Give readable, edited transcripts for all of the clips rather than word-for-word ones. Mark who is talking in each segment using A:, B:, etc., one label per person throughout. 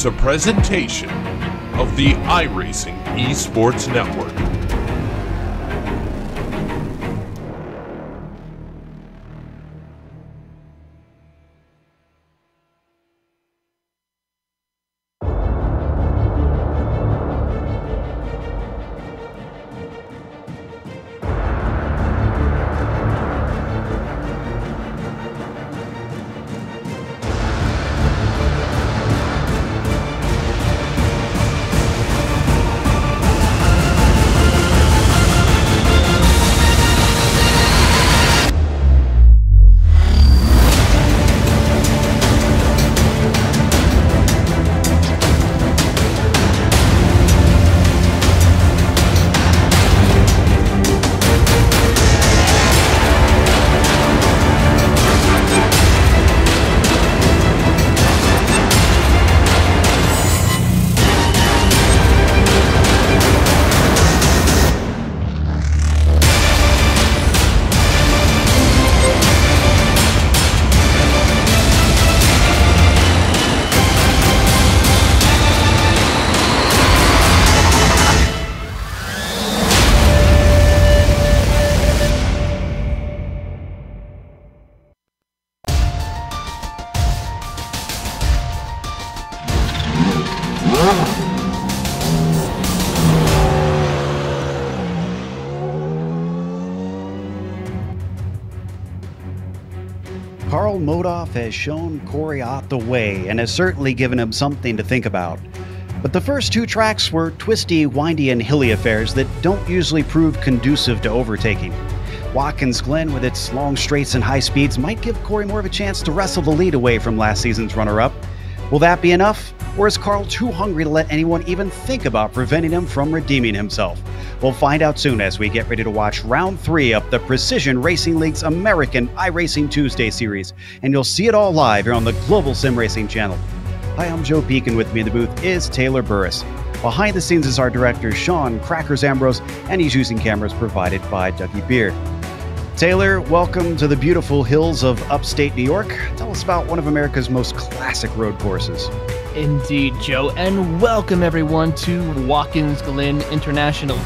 A: is a presentation of the iRacing eSports Network.
B: Carl Modoff has shown Corey Ott the way and has certainly given him something to think about. But the first two tracks were twisty, windy, and hilly affairs that don't usually prove conducive to overtaking. Watkins Glen, with its long straights and high speeds, might give Corey more of a chance to wrestle the lead away from last season's runner-up. Will that be enough? Or is Carl too hungry to let anyone even think about preventing him from redeeming himself? We'll find out soon as we get ready to watch Round 3 of the Precision Racing League's American iRacing Tuesday series, and you'll see it all live here on the Global SimRacing Channel. Hi, I'm Joe Peak, and with me in the booth is Taylor Burris. Behind the scenes is our director, Sean Crackers Ambrose, and he's using cameras provided by Dougie Beard. Taylor, welcome to the beautiful hills of upstate New York. Tell us about one of America's most classic road courses.
C: Indeed, Joe, and welcome everyone to Watkins Glen International.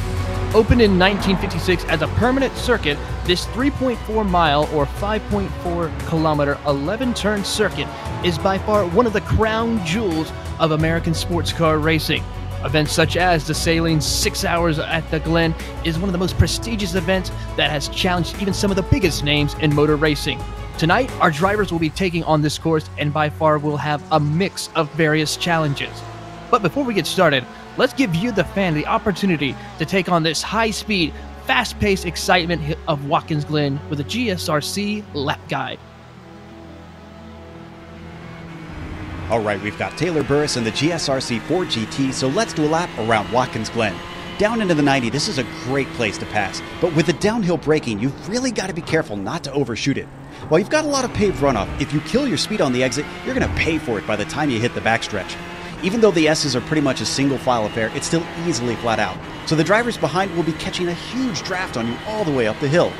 C: Opened in 1956 as a permanent circuit, this 3.4 mile or 5.4 kilometer 11-turn circuit is by far one of the crown jewels of American sports car racing. Events such as the sailing 6 hours at the Glen is one of the most prestigious events that has challenged even some of the biggest names in motor racing. Tonight, our drivers will be taking on this course and by far will have a mix of various challenges. But before we get started, let's give you, the fan, the opportunity to take on this high-speed, fast-paced excitement of Watkins Glen with a GSRC lap guide.
B: All right, we've got Taylor Burris in the GSRC 4GT, so let's do a lap around Watkins Glen. Down into the 90, this is a great place to pass, but with the downhill braking, you've really got to be careful not to overshoot it. While you've got a lot of paved runoff, if you kill your speed on the exit, you're going to pay for it by the time you hit the backstretch. Even though the S's are pretty much a single file affair, it's still easily flat out, so the drivers behind will be catching a huge draft on you all the way up the hill.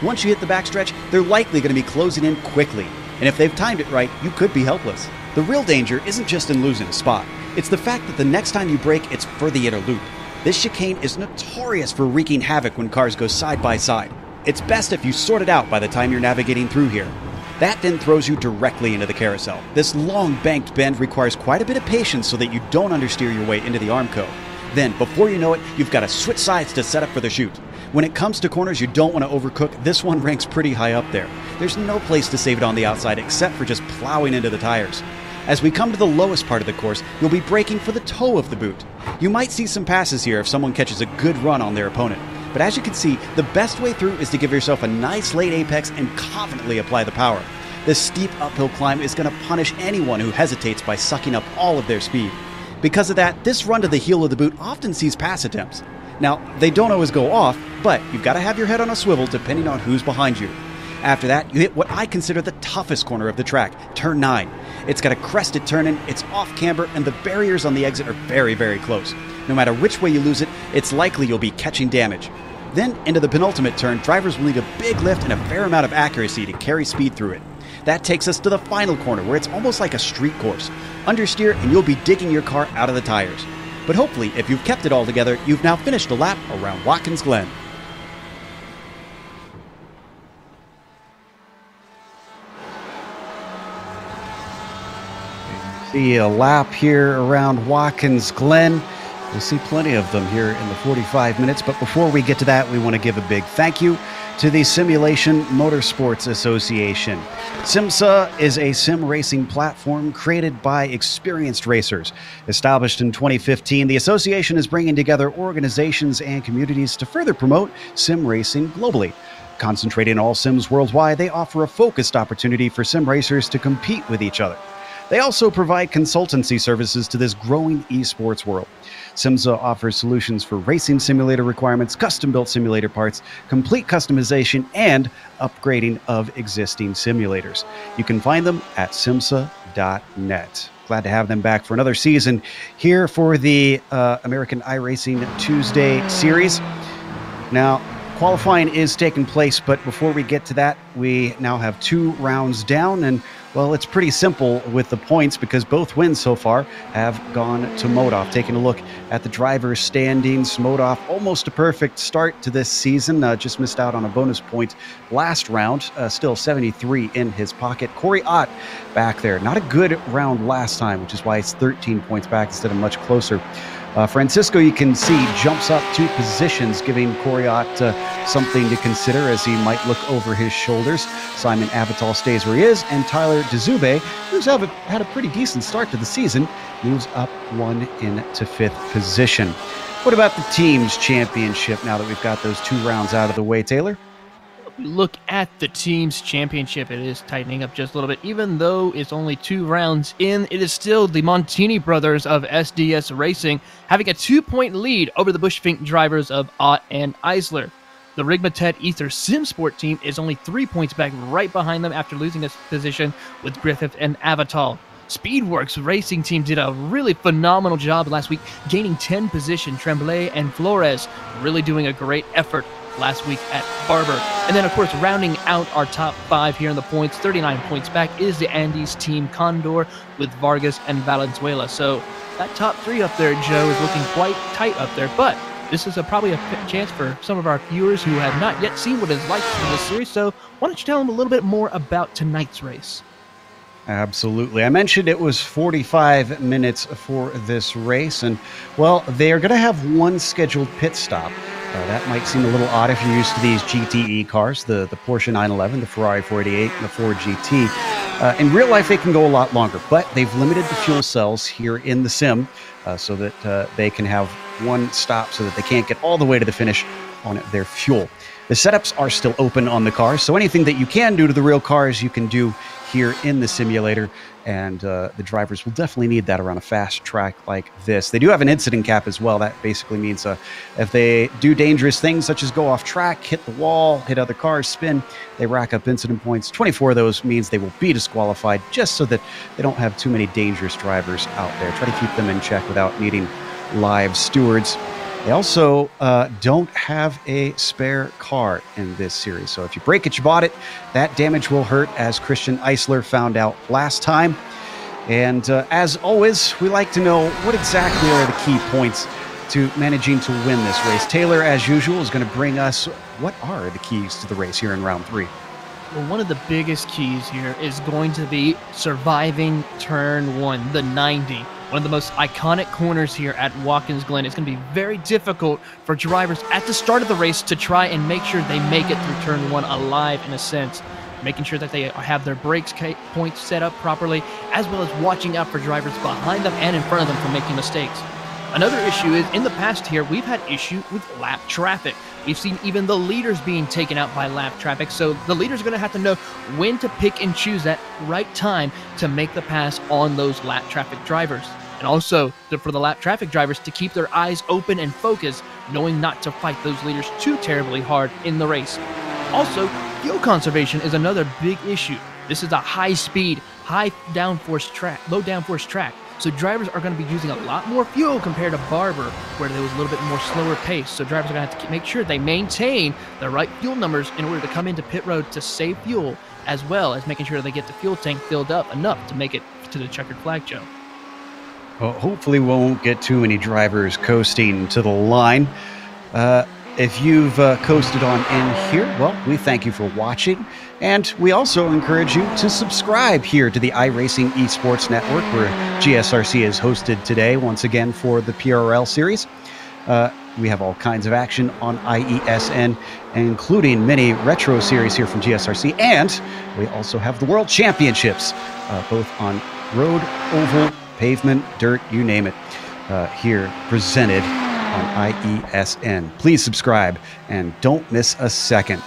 B: Once you hit the backstretch, they're likely going to be closing in quickly, and if they've timed it right, you could be helpless. The real danger isn't just in losing a spot, it's the fact that the next time you brake, it's for the inner loop. This chicane is notorious for wreaking havoc when cars go side by side. It's best if you sort it out by the time you're navigating through here. That then throws you directly into the carousel. This long banked bend requires quite a bit of patience so that you don't understeer your way into the Armco. Then, before you know it, you've got to switch sides to set up for the chute. When it comes to corners you don't want to overcook, this one ranks pretty high up there. There's no place to save it on the outside except for just plowing into the tires. As we come to the lowest part of the course, you'll be braking for the toe of the boot. You might see some passes here if someone catches a good run on their opponent. But as you can see, the best way through is to give yourself a nice late apex and confidently apply the power. This steep uphill climb is going to punish anyone who hesitates by sucking up all of their speed. Because of that, this run to the heel of the boot often sees pass attempts. Now, they don't always go off, but you've got to have your head on a swivel depending on who's behind you. After that, you hit what I consider the toughest corner of the track, turn 9. It's got a crested turn-in, it's off camber, and the barriers on the exit are very, very close. No matter which way you lose it, it's likely you'll be catching damage. Then, into the penultimate turn, drivers will need a big lift and a fair amount of accuracy to carry speed through it. That takes us to the final corner, where it's almost like a street course. Understeer and you'll be digging your car out of the tires. But hopefully, if you've kept it all together, you've now finished a lap around Watkins Glen. See a lap here around Watkins Glen. We'll see plenty of them here in the 45 minutes. But before we get to that, we want to give a big thank you to the Simulation MotorSports Association. SIMMSA is a sim racing platform created by experienced racers. Established in 2015, the association is bringing together organizations and communities to further promote sim racing globally. Concentrating all sims worldwide, they offer a focused opportunity for sim racers to compete with each other. They also provide consultancy services to this growing eSports world. SimMSA offers solutions for racing simulator requirements, custom-built simulator parts, complete customization, and upgrading of existing simulators. You can find them at SIMMSA.net. Glad to have them back for another season here for the American iRacing Tuesday series. Now, qualifying is taking place, but before we get to that, we now have 2 rounds down, and well, it's pretty simple with the points because both wins so far have gone to Modoff. Taking a look at the driver's standings, Modoff almost a perfect start to this season. Just missed out on a bonus point last round. Still 73 in his pocket. Corey Ott back there. Not a good round last time, which is why it's 13 points back instead of much closer. Francisco, you can see, jumps up 2 positions, giving Corey Ott something to consider as he might look over his shoulders. Simon Avital stays where he is, and Tyler DeZube, who's had a pretty decent start to the season, moves up 1 into 5th position. What about the team's championship now that we've got those 2 rounds out of the way, Taylor?
C: Look at the team's championship. It is tightening up just a little bit. Even though it's only 2 rounds in, it is still the Montini brothers of SDS Racing having a 2-point lead over the Bushfink drivers of Ott and Eisler. The Rigmatet Ether SimSport team is only 3 points back right behind them after losing this position with Griffith and Avital. Speedworks Racing Team did a really phenomenal job last week, gaining 10 position. Tremblay and Flores really doing a great effort last week at Barber. And then, of course, rounding out our top 5 here in the points, 39 points back, is the Andes team Condor with Vargas and Valenzuela. So that top 3 up there, Joe, is looking quite tight up there. But this is probably a chance for some of our viewers who have not yet seen what it's like in this series. So why don't you tell them a little bit more about tonight's race?
B: Absolutely. I mentioned it was 45 minutes for this race, and, well, they are going to have 1 scheduled pit stop. That might seem a little odd if you're used to these GTE cars, the Porsche 911, the Ferrari 488, and the Ford GT. In real life, they can go a lot longer, but they've limited the fuel cells here in the sim so that they can have 1 stop so that they can't get all the way to the finish on their fuel. The setups are still open on the cars, so anything that you can do to the real cars, you can do here in the simulator, and the drivers will definitely need that around a fast track like this. They do have an incident cap as well. That basically means if they do dangerous things such as go off track, hit the wall, hit other cars, spin, they rack up incident points. 24 of those means they will be disqualified, just so that they don't have too many dangerous drivers out there. Try to keep them in check without needing live stewards. They also don't have a spare car in this series. So if you break it, you bought it. That damage will hurt, as Christian Eisler found out last time. And as always, we like to know what exactly are the key points to managing to win this race. Taylor, as usual, is going to bring us what are the keys to the race here in round 3.
C: Well, one of the biggest keys here is going to be surviving turn 1, the 90. One of the most iconic corners here at Watkins Glen. It's going to be very difficult for drivers at the start of the race to try and make sure they make it through turn 1 alive, in a sense. Making sure that they have their brakes points set up properly, as well as watching out for drivers behind them and in front of them from making mistakes. Another issue is, in the past here, we've had issue with lap traffic. We've seen even the leaders being taken out by lap traffic, so the leaders are going to have to know when to pick and choose that right time to make the pass on those lap traffic drivers. And also, for the lap traffic drivers to keep their eyes open and focused, knowing not to fight those leaders too terribly hard in the race. Also, fuel conservation is another big issue. This is a high-speed, low downforce track. So drivers are going to be using a lot more fuel compared to Barber, where there was a little bit more slower pace. So drivers are going to have to make sure they maintain the right fuel numbers in order to come into pit road to save fuel, as well as making sure they get the fuel tank filled up enough to make it to the checkered flag, Joe.
B: Well, hopefully we won't get too many drivers coasting to the line. If you've coasted on in here, well, we thank you for watching. And we also encourage you to subscribe here to the iRacing eSports Network, where GSRC is hosted today, once again, for the PRL series. We have all kinds of action on IESN, including many retro series here from GSRC. And we also have the World Championships, both on road, oval, pavement, dirt, you name it, here presented on IESN. Please subscribe and don't miss a second.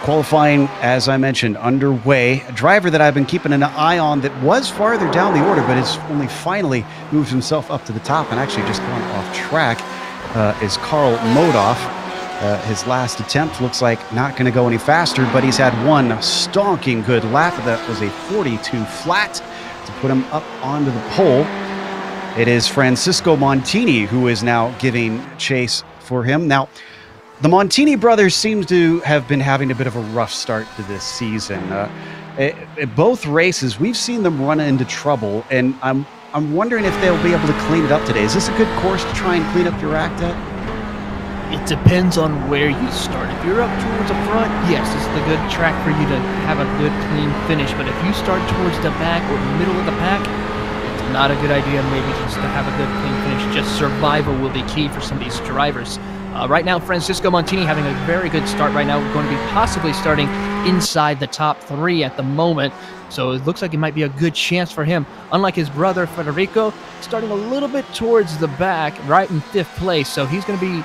B: Qualifying, as I mentioned, underway. A driver that I've been keeping an eye on that was farther down the order, but has only finally moved himself up to the top and actually just gone off track, is Karl Modoff. His last attempt looks like not going to go any faster, but he's had one stonking good lap. That was a 42 flat to put him up onto the pole. It is Francisco Montini who is now giving chase for him. Now, the Montini brothers seem to have been having a bit of a rough start to this season. At both races, we've seen them run into trouble, and I'm wondering if they'll be able to clean it up today. Is this a good course to try and clean up your act at?
C: It depends on where you start. If you're up towards the front, yes, this is the good track for you to have a good, clean finish. But if you start towards the back or middle of the pack, it's not a good idea maybe just to have a good, clean finish. Just survival will be key for some of these drivers. Right now, Francisco Montini having a very good start right now. We're going to be possibly starting inside the top 3 at the moment. So it looks like it might be a good chance for him. Unlike his brother, Federico, starting a little bit towards the back, right in 5th place. So he's going to be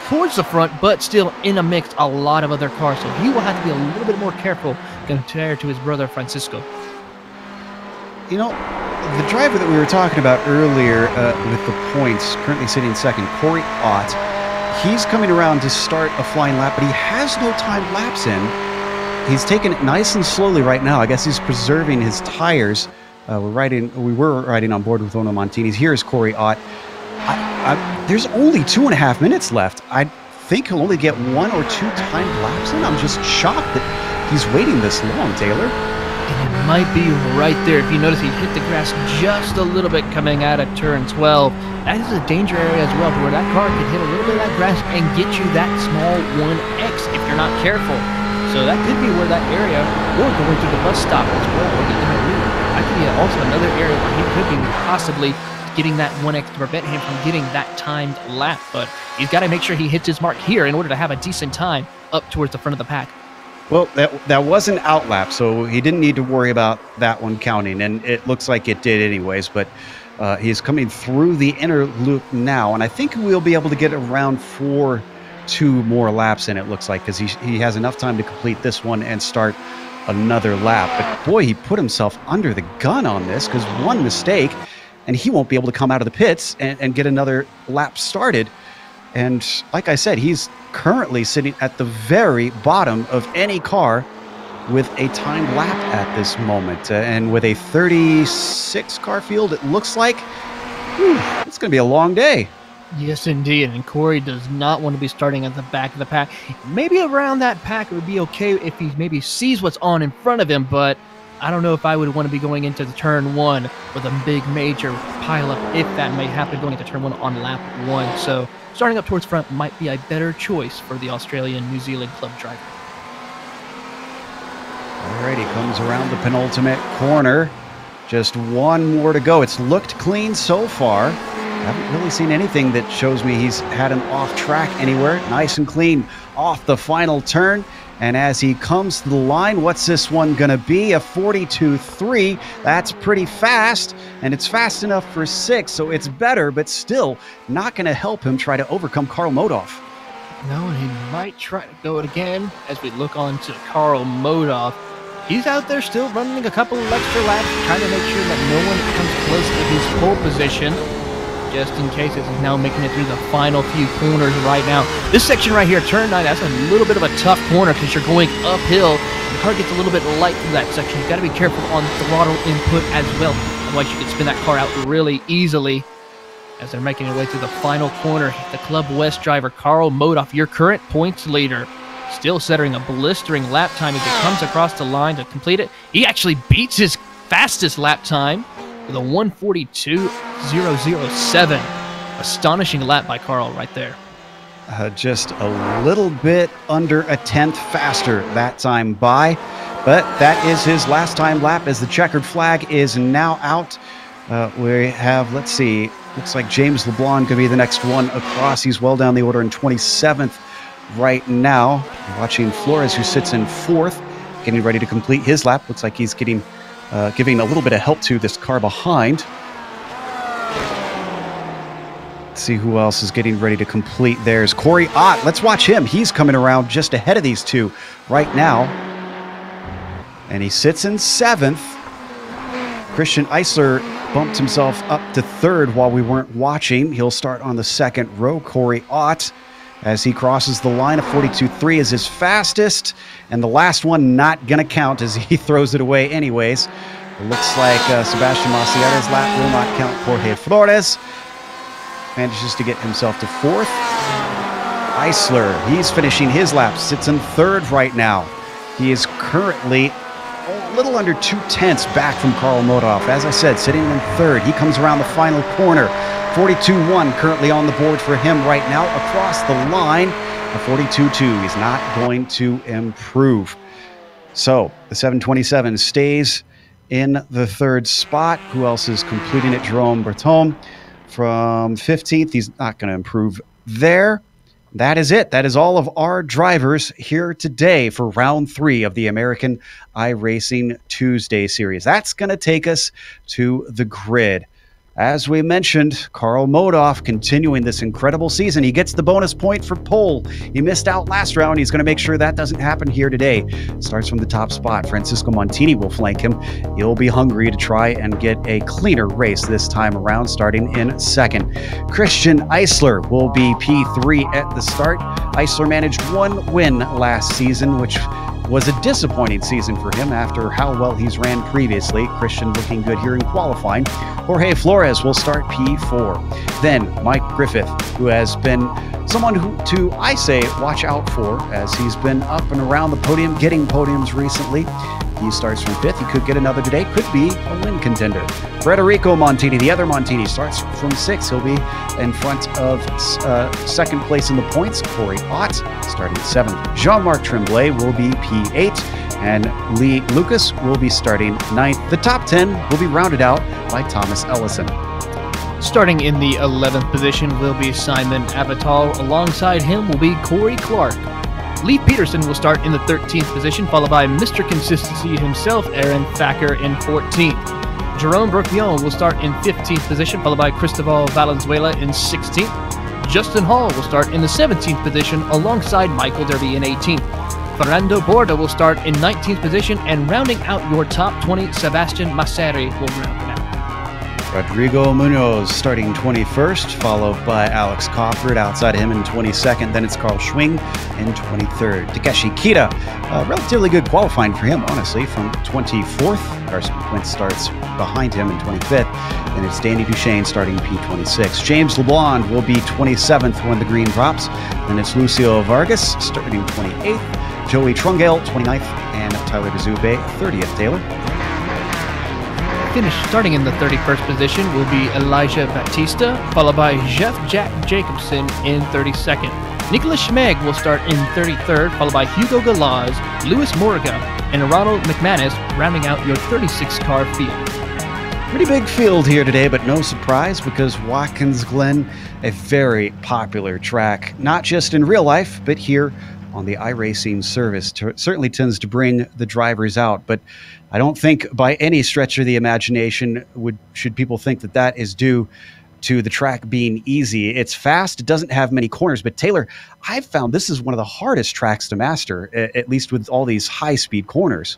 C: towards the front, but still in a mix a lot of other cars. So he will have to be a little bit more careful compared to his brother, Francisco.
B: You know, the driver that we were talking about earlier with the points, currently sitting second, Corey Ott, he's coming around to start a flying lap, but he has no time lapse in. He's taking it nice and slowly right now. I guess he's preserving his tires. We were riding on board with one of the Montinis. Here's Corey Ott. There's only 2.5 minutes left. I think he'll only get 1 or 2 timed laps in. I'm just shocked that he's waiting this long, Taylor.
C: And it might be right there. If you notice, he hit the grass just a little bit coming out of turn 12. That is a danger area as well, where that car could hit a little bit of that grass and get you that small 1X if you're not careful. So that could be where that area, or going through the bus stop as well, or getting a loop. That could be also another area where he could be possibly getting that 1X to prevent him from getting that timed lap. But he's got to make sure he hits his mark here in order to have a decent time up towards the front of the pack.
B: Well, that was an out lap, so he didn't need to worry about that one counting, and it looks like it did anyways, but he's coming through the inner loop now, and I think we'll be able to get around 2 more laps in, it looks like, because he has enough time to complete this one and start another lap. But boy, he put himself under the gun on this, because one mistake, and he won't be able to come out of the pits and get another lap started. And like I said, he's currently sitting at the very bottom of any car with a timed lap at this moment. And with a 36 car field, it looks like it's going to be a long day.
C: Yes, indeed. And Corey does not want to be starting at the back of the pack. Maybe around that pack it would be okay if he maybe sees what's on in front of him, but I don't know if I would want to be going into the turn 1 with a big major pileup if that may happen going into turn 1 on lap 1. So starting up towards front might be a better choice for the Australian-New Zealand club driver.
B: Alright, he comes around the penultimate corner. Just 1 more to go. It's looked clean so far. I haven't really seen anything that shows me he's had him off track anywhere. Nice and clean off the final turn. And as he comes to the line, what's this one going to be? A 42.3. That's pretty fast, and it's fast enough for 6, so it's better, but still not going to help him try to overcome Karl Modoff.
C: No, and he might try to go it again as we look on to Karl Modoff. He's out there still running a couple of extra laps, trying to make sure that no one comes close to his pole position, just in case, as he's now making it through the final few corners right now. This section right here, turn 9, that's a little bit of a tough corner because you're going uphill. The car gets a little bit light through that section. You've got to be careful on throttle input as well. Otherwise, you could spin that car out really easily as they're making their way through the final corner. The Club West driver, Carl Modoff, your current points leader, still setting a blistering lap time as he comes across the line to complete it. He actually beats his fastest lap time with a 1:42.007. Astonishing lap by Carl right there.
B: Just a little bit under a tenth faster that time by, but that is his last time lap as the checkered flag is now out. We have, let's see, looks like James LeBlanc could be the next one across. He's well down the order in 27th right now. Watching Flores, who sits in 4th, getting ready to complete his lap. Looks like he's getting giving a little bit of help to this car behind. Let's see who else is getting ready to complete theirs. Corey Ott, let's watch him. He's coming around just ahead of these two right now. And he sits in 7th. Christian Eisler bumped himself up to 3rd while we weren't watching. He'll start on the 2nd row. Corey Ott, as he crosses the line, of 42.3 is his fastest. And the last one not going to count as he throws it away anyways. It looks like Sebastian Maciere's lap will not count. Jorge Flores manages to get himself to 4th. Eisler, he's finishing his lap, sits in 3rd right now. He is currently a little under 2/10 back from Carl Modoff. As I said, sitting in 3rd. He comes around the final corner. 42.1 currently on the board for him right now. Across the line, a 42.2. He's not going to improve. So the 727 stays in the 3rd spot. Who else is completing it? Jerome Bertome from 15th. He's not going to improve there. That is it. That is all of our drivers here today for round 3 of the American iRacing Tuesday series. That's going to take us to the grid. As we mentioned, Carl Modoff continuing this incredible season. He gets the bonus point for pole. He missed out last round. He's going to make sure that doesn't happen here today. Starts from the top spot. Francisco Montini will flank him. He'll be hungry to try and get a cleaner race this time around, starting in 2nd. Christian Eisler will be P3 at the start. Eisler managed 1 win last season, which was a disappointing season for him after how well he's ran previously. Christian looking good here in qualifying. Jorge Flores will start P4. Then Mike Griffith, who has been someone who I say watch out for, as he's been up and around the podium, getting podiums recently. He starts from 5th. He could get another today. Could be a win contender. Federico Montini, the other Montini, starts from 6th. He'll be in front of 2nd place in the points. Corey Ott starting 7th. Jean-Marc Tremblay will be P8. And Lee Lucas will be starting 9th. The top 10 will be rounded out by Thomas Ellison.
C: Starting in the 11th position will be Simon Avital. Alongside him will be Corey Clark. Lee Peterson will start in the 13th position, followed by Mr. Consistency himself, Aaron Thacker, in 14th. Jerome Brookvion will start in 15th position, followed by Cristobal Valenzuela in 16th. Justin Hall will start in the 17th position, alongside Michael Derby in 18th. Fernando Borda will start in 19th position, and rounding out your top 20, Sebastian Maceri will round it out.
B: Rodrigo Munoz starting 21st, followed by Alex Crawford outside of him in 22nd. Then it's Carl Schwing in 23rd. Takeshi Kita, relatively good qualifying for him, honestly, from 24th. Carson Quint starts behind him in 25th. And it's Danny Duchesne starting P26. James LeBlanc will be 27th when the green drops. Then it's Lucio Vargas starting 28th. Joey Trungale, 29th. And Tyler DeZube, 30th. Taylor?
C: Starting in the 31st position will be Elijah Batista, followed by Jeff Jack Jacobson in 32nd. Nicholas Schmeg will start in 33rd, followed by Hugo Galaz, Louis Morga, and Ronald McManus, rounding out your 36-car field.
B: Pretty big field here today, but no surprise because Watkins Glen, a very popular track, not just in real life, but here on the iRacing service. Certainly tends to bring the drivers out, but I don't think by any stretch of the imagination should people think that that is due to the track being easy. It's fast. It doesn't have many corners, but Taylor, I've found this is one of the hardest tracks to master, at least with all these high-speed corners.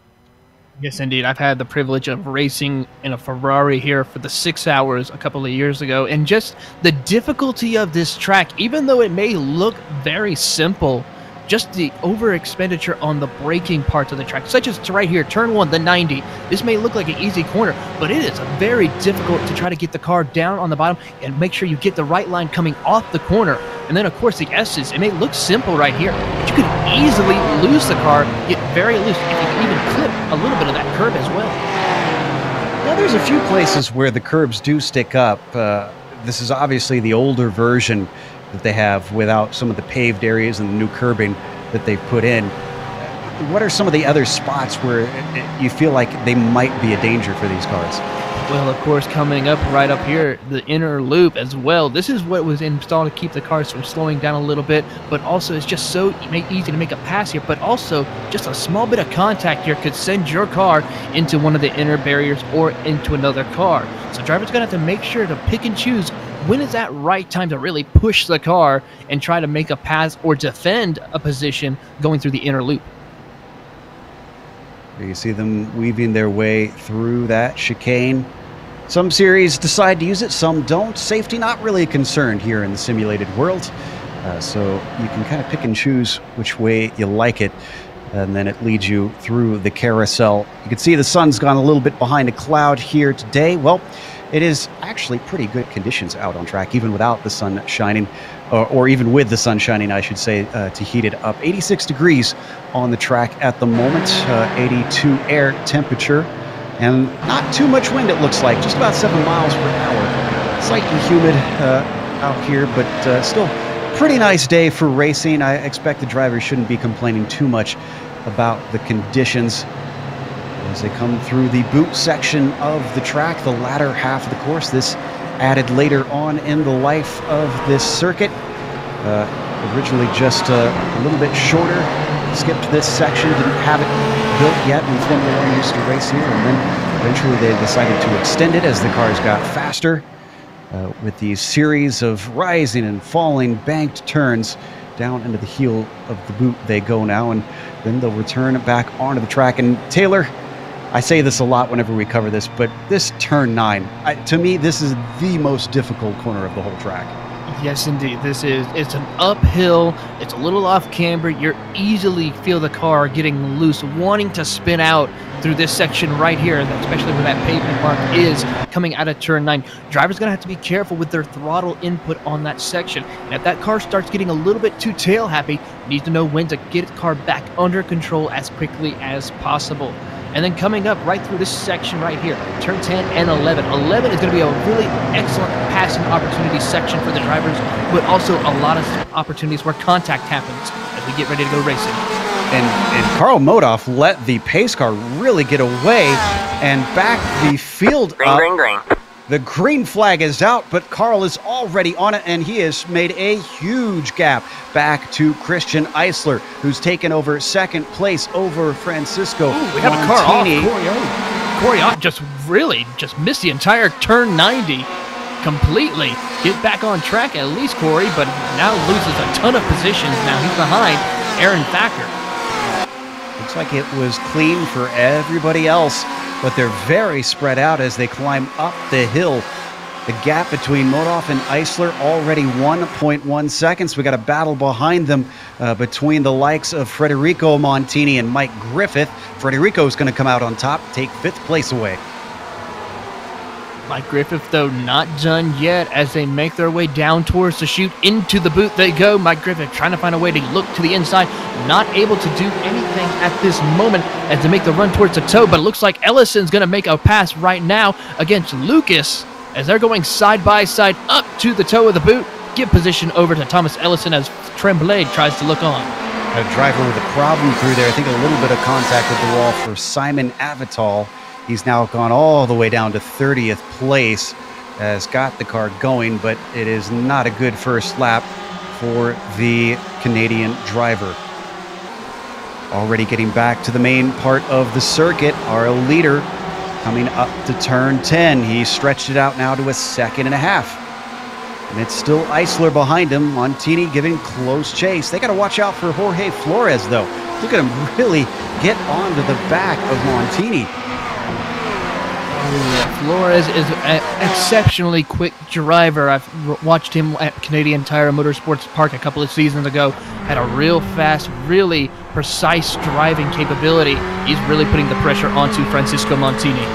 C: Yes, indeed. I've had the privilege of racing in a Ferrari here for the 6 hours a couple of years ago, and just the difficulty of this track, even though it may look very simple, just the over expenditure on the braking parts of the track, such as right here, turn 1, the 90. This may look like an easy corner, but it is very difficult to try to get the car down on the bottom and make sure you get the right line coming off the corner. And then, of course, the S's, it may look simple right here, but you could easily lose the car, get very loose, and you can even clip a little bit of that curb as well.
B: Now, there's a few places where the curbs do stick up. This is obviously the older version that they have without some of the paved areas and the new curbing that they've put in. What are some of the other spots where you feel like they might be a danger for these cars?
C: Well, of course, coming up right up here, the inner loop as well. This is what was installed to keep the cars from slowing down a little bit, but also it's just so easy to make a pass here, but also just a small bit of contact here could send your car into one of the inner barriers or into another car. So drivers are going to have to make sure to pick and choose when is that right time to really push the car and try to make a pass or defend a position going through the inner loop.
B: You see them weaving their way through that chicane. Some series decide to use it, some don't. Safety not really a concern here in the simulated world. So you can kind of pick and choose which way you like it, and then it leads you through the carousel. You can see the sun's gone a little bit behind a cloud here today. Well, it is actually pretty good conditions out on track, even without the sun shining, or even with the sun shining, I should say, to heat it up. 86 degrees on the track at the moment, 82 air temperature. And not too much wind, it looks like, just about 7 miles per hour. Slightly humid out here, but still pretty nice day for racing. I expect the drivers shouldn't be complaining too much about the conditions as they come through the boot section of the track, the latter half of the course. This added later on in the life of this circuit. Originally just a little bit shorter. Skipped this section, didn't have it built yet when Formula One used to race here, and then eventually they decided to extend it as the cars got faster with these series of rising and falling banked turns down into the heel of the boot they go now, and then they'll return back onto the track. And Taylor, I say this a lot whenever we cover this, but this turn 9, to me, this is the most difficult corner of the whole track.
C: Yes, indeed. It's an uphill. It's a little off camber. You easily feel the car getting loose, wanting to spin out through this section right here, especially when that pavement mark is coming out of turn 9. Drivers going to have to be careful with their throttle input on that section. And if that car starts getting a little bit too tail happy, you need to know when to get the car back under control as quickly as possible. And then coming up right through this section right here, turn 10 and 11. 11 is going to be a really excellent passing opportunity section for the drivers, but also a lot of opportunities where contact happens as we get ready to go racing.
B: And Carl Modoff let the pace car really get away and back the field up.
D: Green.
B: The green flag is out, but Carl is already on it, and he has made a huge gap back to Christian Eisler, who's taken over second place over Francisco.
C: Ooh, we have a car off. Corey just missed the entire turn 90 completely. Get back on track at least, Corey, but now loses a ton of positions. Now he's behind Aaron Thacker.
B: Looks like it was clean for everybody else, but they're very spread out as they climb up the hill. The gap between Modoff and Eisler already 1.1 seconds. We got a battle behind them between the likes of Federico Montini and Mike Griffith. Federico's going to come out on top, take 5th place away.
C: Mike Griffith, though, not done yet as they make their way down towards the chute. Into the boot they go. Mike Griffith trying to find a way to look to the inside. Not able to do anything at this moment as they make the run towards the toe. But it looks like Ellison's going to make a pass right now against Lucas as they're going side by side up to the toe of the boot. Give position over to Thomas Ellison as Tremblay tries to look on.
B: A driver with a problem through there. I think a little bit of contact with the wall for Simon Avital. He's now gone all the way down to 30th place, has got the car going, but it is not a good first lap for the Canadian driver. Already getting back to the main part of the circuit, our leader coming up to turn 10. He stretched it out now to a 2.5 seconds. And it's still Eisler behind him. Montini giving close chase. They got to watch out for Jorge Flores, though. Look at him really get onto the back of Montini.
C: Flores is an exceptionally quick driver. I've watched him at Canadian Tire Motorsports Park a couple of seasons ago. Had a real fast, really precise driving capability. He's really putting the pressure onto Francisco Montini.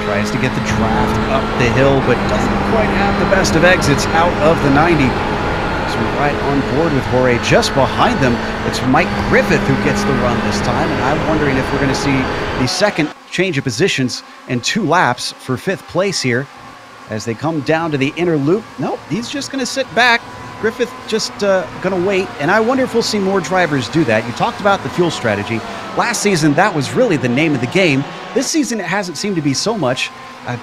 B: Tries to get the draft up the hill, but doesn't quite have the best of exits out of the 90. So right on board with Jorge. Just behind them, it's Mike Griffith who gets the run this time, and I'm wondering if we're going to see the second change of positions in 2 laps for 5th place here as they come down to the inner loop. Nope, he's just going to sit back. Griffith just going to wait, and I wonder if we'll see more drivers do that. You talked about the fuel strategy. Last season, that was really the name of the game. This season, it hasn't seemed to be so much.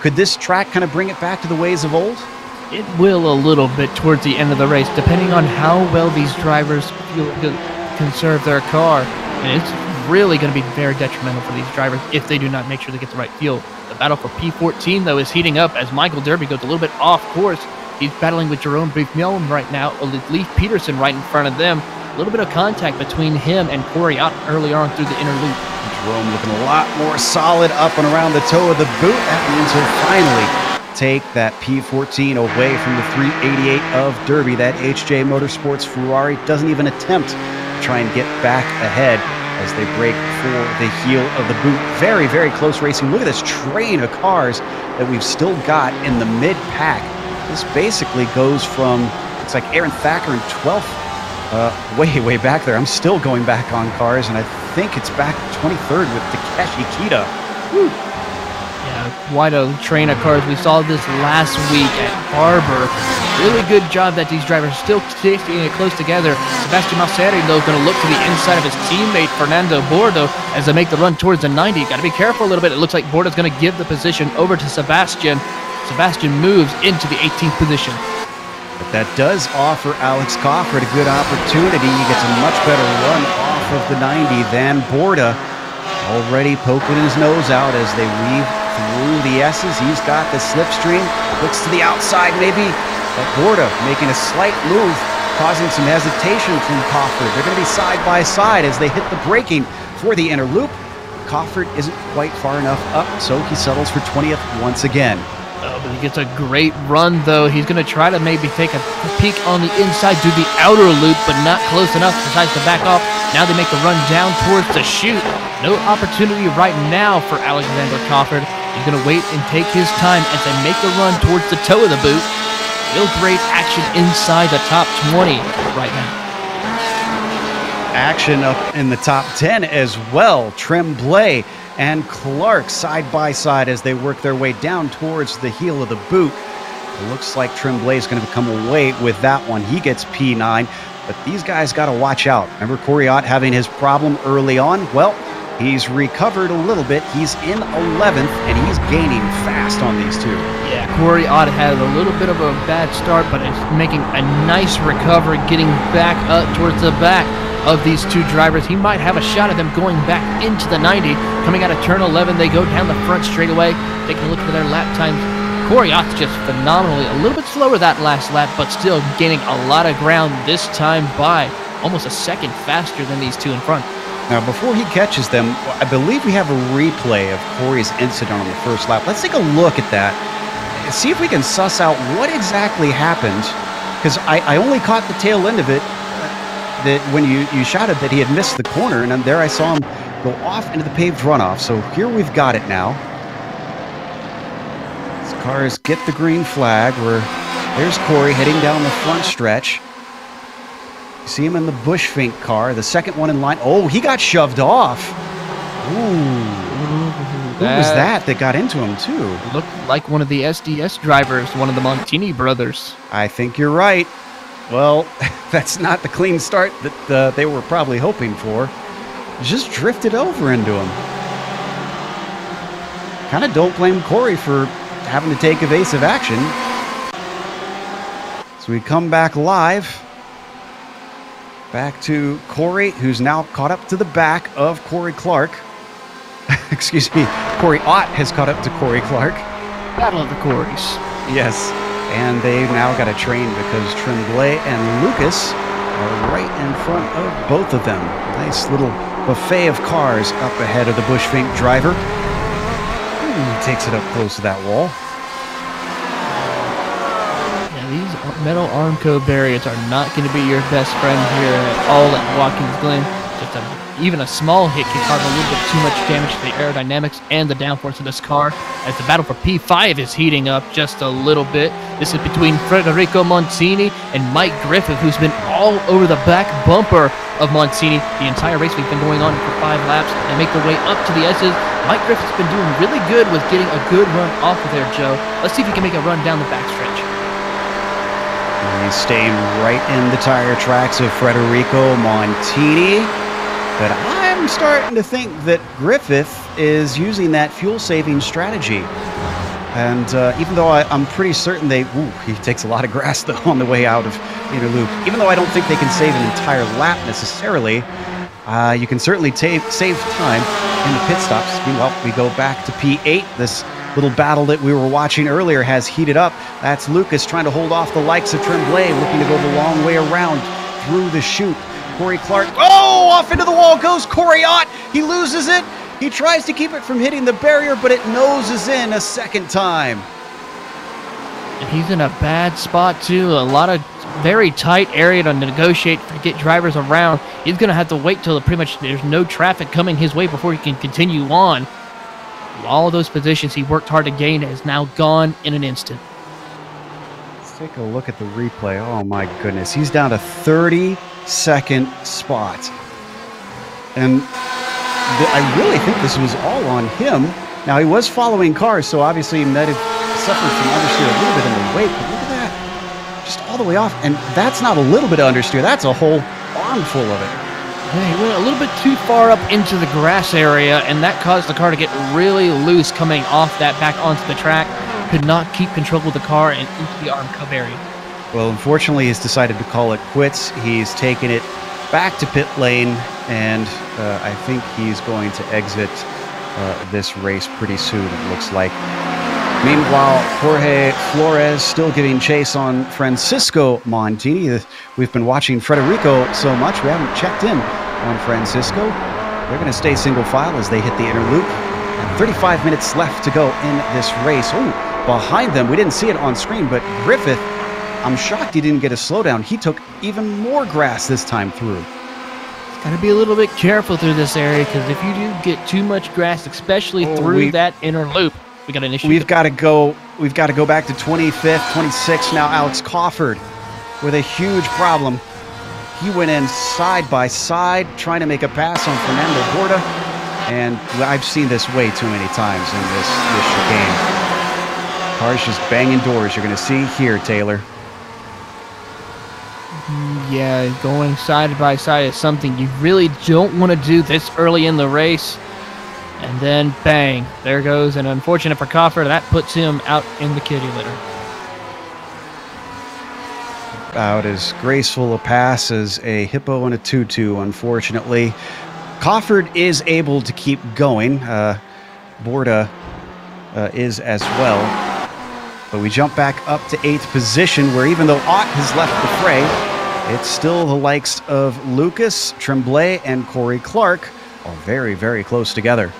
B: Could this track kind of bring it back to the ways of old?
C: It will a little bit towards the end of the race, depending on how well these drivers conserve their car. And it's really going to be very detrimental for these drivers if they do not make sure they get the right fuel. The battle for P14, though, is heating up as Michael Derby goes a little bit off course. He's battling with Jerome Buffon right now, Leif Peterson right in front of them. A little bit of contact between him and Corey out early on through the inner loop.
B: Jerome looking a lot more solid up and around the toe of the boot. That means he'll finally take that P14 away from the 388 of Derby. That HJ Motorsports Ferrari doesn't even attempt to try and get back ahead as they break for the heel of the boot. Very, very close racing. Look at this train of cars that we've still got in the mid-pack. This basically goes from, it's like Aaron Thacker in 12th, way back there. I'm still going back on cars, and I think it's back 23rd with Takeshi Kita. Woo.
C: Yeah, quite a train of cars. We saw this last week at Barber. Really good job that these drivers are still sticking it close together. Sebastian Masseri, though, going to look to the inside of his teammate, Fernando Bordo, as they make the run towards the 90. Got to be careful a little bit. It looks like Bordo's going to give the position over to Sebastian. Sebastian moves into the 18th position.
B: But that does offer Alex Crawford a good opportunity. He gets a much better run off of the 90 than Borda. Already poking his nose out as they weave through the S's. He's got the slipstream. Looks to the outside maybe. But Borda making a slight move, causing some hesitation from Crawford. They're going to be side by side as they hit the braking for the inner loop. Crawford isn't quite far enough up, so he settles for 20th once again.
C: Oh, but he gets a great run, though. He's going to try to maybe take a peek on the inside to the outer loop, but not close enough. Decides to back off. Now they make the run down towards the chute. No opportunity right now for Alexander Crawford. He's going to wait and take his time as they make the run towards the toe of the boot. Real great action inside the top 20 right now.
B: Action up in the top 10 as well. Tremblay and Clark side by side as they work their way down towards the heel of the boot. It looks like Tremblay is going to come away with that one. He gets P9, but these guys got to watch out. Remember Corey Ott having his problem early on? Well, he's recovered a little bit. He's in 11th, and he's gaining fast on these two.
C: Yeah, Corey Ott had a little bit of a bad start, but is making a nice recovery, getting back up towards the back of these two drivers. He might have a shot at them going back into the 90. Coming out of turn 11, they go down the front straightaway. Taking a look at their lap times. Corey Ott's just phenomenally, a little bit slower that last lap, but still gaining a lot of ground this time by almost a second faster than these two in front.
B: Now, before he catches them, I believe we have a replay of Corey's incident on the first lap. Let's take a look at that. See if we can suss out what exactly happened, because I only caught the tail end of it. That when you shouted that he had missed the corner, and then there I saw him go off into the paved runoff. So here we've got it now. These cars get the green flag. There's Corey heading down the front stretch. You see him in the Bushfink car, the second one in line. Oh, he got shoved off. Ooh. Who was that got into him, too?
C: Looked like one of the SDS drivers, one of the Montini brothers.
B: I think you're right. Well, that's not the clean start that they were probably hoping for. Just drifted over into him. Kind of don't blame Corey for having to take evasive action. So we come back live. Back to Corey, who's now caught up to the back of Corey Clark. Excuse me, Corey Ott has caught up to Corey Clark.
C: Battle of the Corys.
B: Yes, and they've now got a train because Tremblay and Lucas are right in front of both of them. Nice little buffet of cars up ahead of the Bushfink driver. He takes it up close to that wall.
C: Yeah, these metal Armco barriers are not going to be your best friend here at all at Watkins Glen. Even a small hit can cause a little bit too much damage to the aerodynamics and the downforce of this car, as the battle for P5 is heating up just a little bit. This is between Federico Montini and Mike Griffith, who's been all over the back bumper of Montini the entire race. We've been going on for 5 laps and make the way up to the S's. Mike Griffith's been doing really good with getting a good run off of there, Joe. Let's see if he can make a run down the backstretch.
B: He's staying right in the tire tracks of Federico Montini. But I'm starting to think that Griffith is using that fuel-saving strategy. And even though I'm pretty certain he takes a lot of grass, though, on the way out of inner loop. Even though I don't think they can save an entire lap necessarily, you can certainly save time in the pit stops. Meanwhile, we go back to P8. This little battle that we were watching earlier has heated up. That's Lucas trying to hold off the likes of Tremblay, looking to go the long way around through the chute. Corey Clark, off into the wall goes Corey Ott. He loses it. He tries to keep it from hitting the barrier, but it noses in a second time.
C: And he's in a bad spot, too. A lot of very tight area to negotiate to get drivers around. He's going to have to wait till pretty much there's no traffic coming his way before he can continue on. All of those positions he worked hard to gain is now gone in an instant.
B: Let's take a look at the replay. Oh, my goodness. He's down to 32nd spot. And I really think this was all on him. Now, he was following cars, so obviously he might have suffered from understeer a little bit in the wake, but look at that. Just all the way off. And that's not a little bit of understeer. That's a whole armful of it.
C: Yeah, he went a little bit too far up into the grass area, and that caused the car to get really loose coming off that back onto the track. Could not keep control of the car and into the Armco area.
B: Well, unfortunately, he's decided to call it quits. He's taken it back to pit lane, and I think he's going to exit this race pretty soon, it looks like. Meanwhile, Jorge Flores still giving chase on Francisco Montini. We've been watching Federico so much, we haven't checked in on Francisco. They're going to stay single file as they hit the inner loop. And 35 minutes left to go in this race. Oh, behind them, we didn't see it on screen, but Griffith, I'm shocked he didn't get a slowdown. He took even more grass this time through.
C: Got to be a little bit careful through this area, because if you do get too much grass, especially through that inner loop, we got an issue.
B: We've got to go back to 25th, 26th now. Alex Crawford with a huge problem. He went in side by side trying to make a pass on Fernando Borda, and I've seen this way too many times in this chicane. Cars just banging doors. You're going to see here, Taylor.
C: Yeah, going side by side is something you really don't want to do this early in the race. And then, bang, there goes. And unfortunate for Crawford, that puts him out in the kitty litter.
B: About as graceful a pass as a hippo and a tutu, unfortunately. Crawford is able to keep going. Borda is as well. But we jump back up to 8th position, where even though Ott has left the fray, it's still the likes of Lucas, Tremblay, and Corey Clark are very, very close together.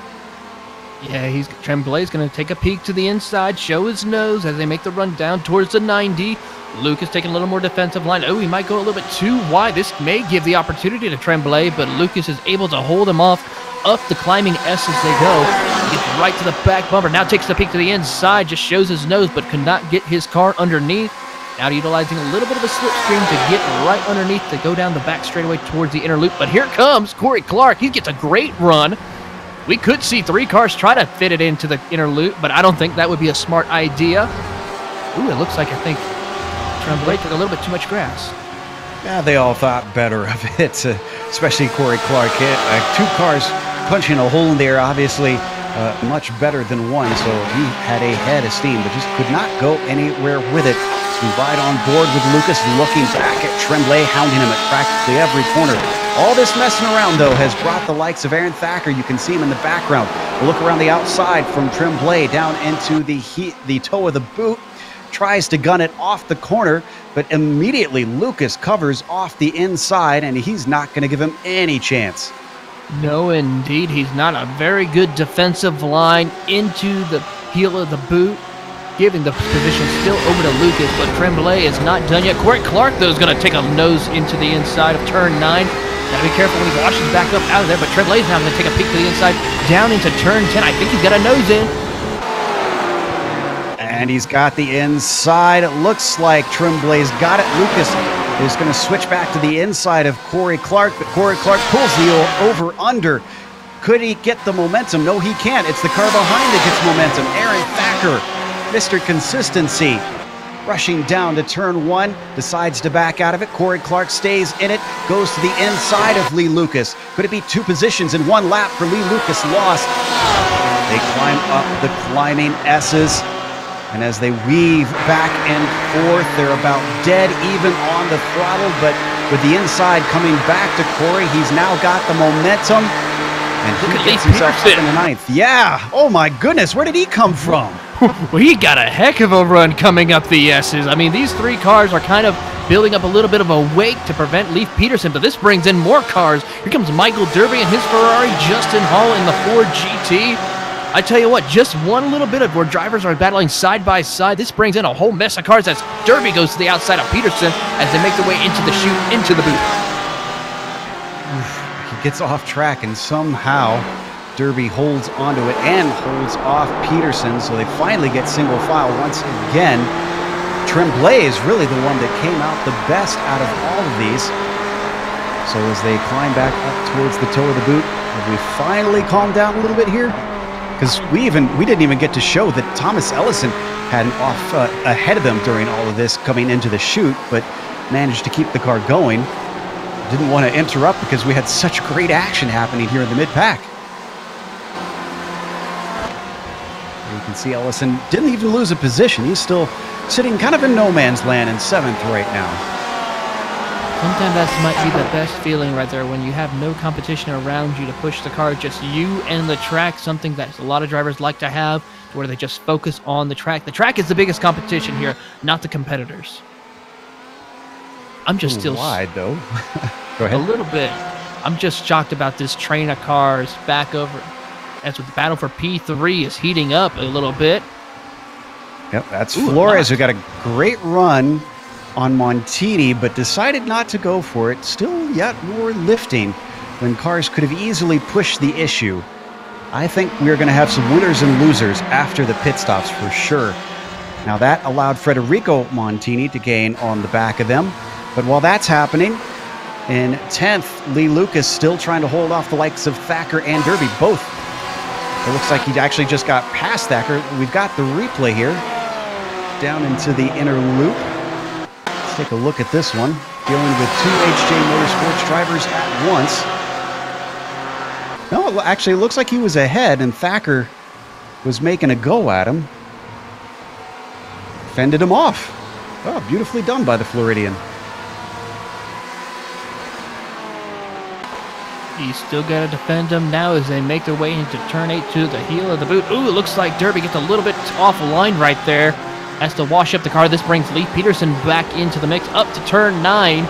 C: Yeah, Tremblay's going to take a peek to the inside, show his nose as they make the run down towards the 90. Lucas taking a little more defensive line. Oh, he might go a little bit too wide. This may give the opportunity to Tremblay, but Lucas is able to hold him off up the climbing S as they go. He gets right to the back bumper. Now takes the peek to the inside, just shows his nose, but could not get his car underneath. Now utilizing a little bit of a slipstream to get right underneath to go down the back straightaway towards the inner loop. But here comes Corey Clark. He gets a great run. We could see 3 cars try to fit it into the inner loop, but I don't think that would be a smart idea. Ooh, it looks like I think Tremblay took a little bit too much grass.
B: Yeah, they all thought better of it, especially Corey Clark. 2 cars punching a hole in there, obviously much better than one, so he had a head of steam, but just could not go anywhere with it. So we ride on board with Lucas, looking back at Tremblay, hounding him at practically every corner. All this messing around, though, has brought the likes of Aaron Thacker. You can see him in the background. A look around the outside from Tremblay down into the toe of the boot. Tries to gun it off the corner, but immediately Lucas covers off the inside, and he's not going to give him any chance.
C: No, indeed. He's not. A very good defensive line into the heel of the boot, giving the position still over to Lucas, but Tremblay is not done yet. Corey Clark, though, is going to take a nose into the inside of turn 9. Got to be careful when he washes back up out of there, but Tremblay is now going to take a peek to the inside, down into turn 10. I think he's got a nose in.
B: And he's got the inside. It looks like Tremblay's got it. Lucas is going to switch back to the inside of Corey Clark, but Corey Clark pulls the over-under. Could he get the momentum? No, he can't. It's the car behind that gets momentum. Aaron Thacker, Mr. Consistency, rushing down to turn 1, decides to back out of it. Corey Clark stays in it, goes to the inside of Lee Lucas. Could it be 2 positions in 1 lap for Lee Lucas? Lost. They climb up the climbing S's. And as they weave back and forth, they're about dead even on the throttle, but with the inside coming back to Corey, he's now got the momentum, and he gets himself up in the 9th. Yeah, oh my goodness, where did he come from?
C: Well, he got a heck of a run coming up the S's. I mean, these 3 cars are kind of building up a little bit of a wake to prevent Leif Peterson, but this brings in more cars. Here comes Michael Derby and his Ferrari, Justin Hall in the Ford GT. I tell you what, just one little bit of where drivers are battling side by side. This brings in a whole mess of cars as Derby goes to the outside of Peterson as they make their way into the chute, into the booth.
B: He gets off track and somehow Derby holds onto it and holds off Peterson, so they finally get single file once again. Tremblay is really the one that came out the best out of all of these. So as they climb back up towards the toe of the boot, have we finally calmed down a little bit here? Because we didn't even get to show that Thomas Ellison had an off ahead of them during all of this coming into the chute, but managed to keep the car going. Didn't want to interrupt because we had such great action happening here in the mid-pack. You can see Ellison didn't even lose a position. He's still sitting kind of in no man's land in 7th right now.
C: Sometimes that might be the best feeling right there, when you have no competition around you to push the car, just you and the track, something that a lot of drivers like to have, where they just focus on the track. The track is the biggest competition here, not the competitors. I'm just still
B: wide though. Go ahead.
C: A little bit. I'm just shocked about this train of cars back over, as with the battle for P3 is heating up a little bit.
B: Yep, that's Flores, who got a great run on Montini, but decided not to go for it. Still yet more lifting when cars could have easily pushed the issue. I think we're going to have some winners and losers after the pit stops for sure. Now that allowed Federico Montini to gain on the back of them. But while that's happening, in 10th, Lee Lucas still trying to hold off the likes of Thacker and Derby, both. It looks like he actually just got past Thacker. We've got the replay here, down into the inner loop. Let's take a look at this one. Dealing with 2 HJ Motorsports drivers at once. No, actually, it looks like he was ahead, and Thacker was making a go at him. Fended him off. Oh, beautifully done by the Floridian.
C: He's still got to defend him now as they make their way into turn 8 to the heel of the boot. Ooh, it looks like Derby gets a little bit off the line right there. Has to wash up the car. This brings Leif Peterson back into the mix up to turn 9.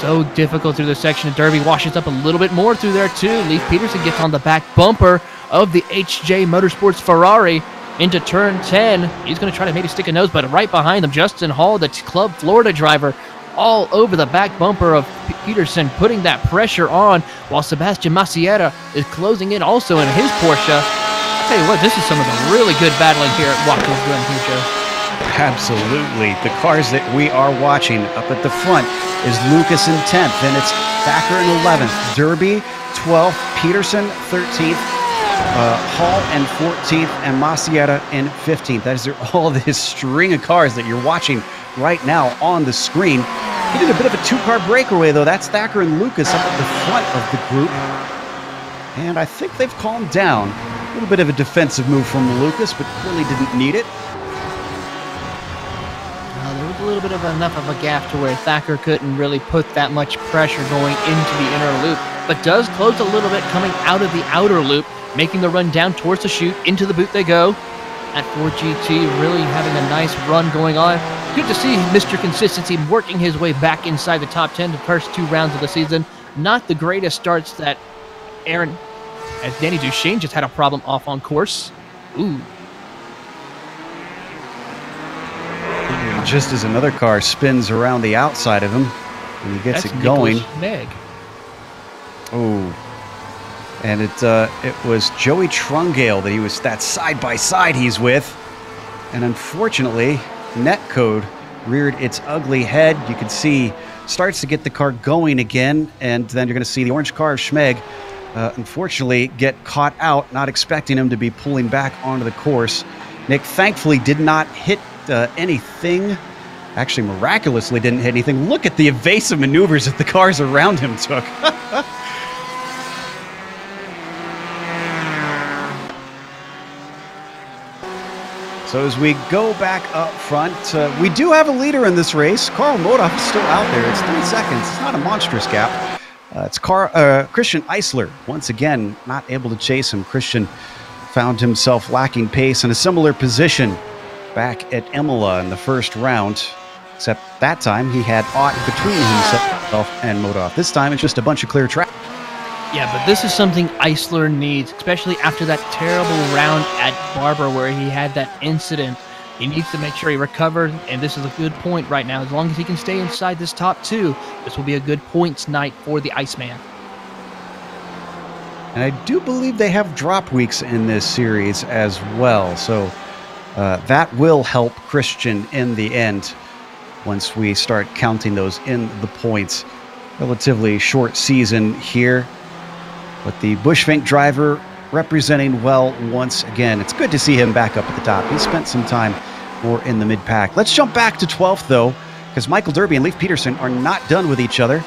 C: So difficult through this section. Derby washes up a little bit more through there too. Leif Peterson gets on the back bumper of the HJ Motorsports Ferrari into turn 10. He's going to try to maybe stick a nose, but right behind him, Justin Hall, the Club Florida driver, all over the back bumper of Peterson, putting that pressure on, while Sebastian Maciera is closing in also in his Porsche. I'll tell you what, this is some of the really good battling here at Watkins Glen here, Joe.
B: Absolutely. The cars that we are watching up at the front is Lucas in 10th, then it's Thacker in 11th, Derby 12th, Peterson 13th, Hall in 14th, and Maciera in 15th. That is all this string of cars that you're watching right now on the screen. He did a bit of a 2-car breakaway, though. That's Thacker and Lucas up at the front of the group. And I think they've calmed down. A little bit of a defensive move from Lucas, but really didn't need it.
C: There was a little bit of enough of a gap to where Thacker couldn't really put that much pressure going into the inner loop, but does close a little bit coming out of the outer loop, making the run down towards the chute. Into the boot they go. At 4GT, really having a nice run going on. Good to see Mr. Consistency working his way back inside the top 10 the first 2 rounds of the season. Not the greatest starts that Aaron, as Danny Duchesne just had a problem off on course. Ooh.
B: Just as another car spins around the outside of him, and he gets it going. Oh, and it was Joey Trungale that he was that side by side he's with, and unfortunately, Netcode reared its ugly head. You can see starts to get the car going again, and then you're going to see the orange car of Schmeg unfortunately get caught out, not expecting him to be pulling back onto the course. Nick thankfully did not hit anything. Actually, miraculously didn't hit anything. Look at the evasive maneuvers that the cars around him took. So as we go back up front, we do have a leader in this race. Carl Modaf is still out there. It's 3 seconds. It's not a monstrous gap. It's Christian Eisler, once again, not able to chase him. Christian found himself lacking pace in a similar position back at Imola in the first round, except that time he had aught between himself and Modaf. This time it's just a bunch of clear track.
C: Yeah, but this is something Eisler needs, especially after that terrible round at Barber where he had that incident. He needs to make sure he recovered, and this is a good point right now. As long as he can stay inside this top 2, this will be a good points night for the Iceman.
B: And I do believe they have drop weeks in this series as well, so that will help Christian in the end once we start counting those in the points. Relatively short season here, but the Bushfink driver representing well once again. It's good to see him back up at the top. He spent some time more in the mid-pack. Let's jump back to 12th, though, because Michael Derby and Leif Peterson are not done with each other.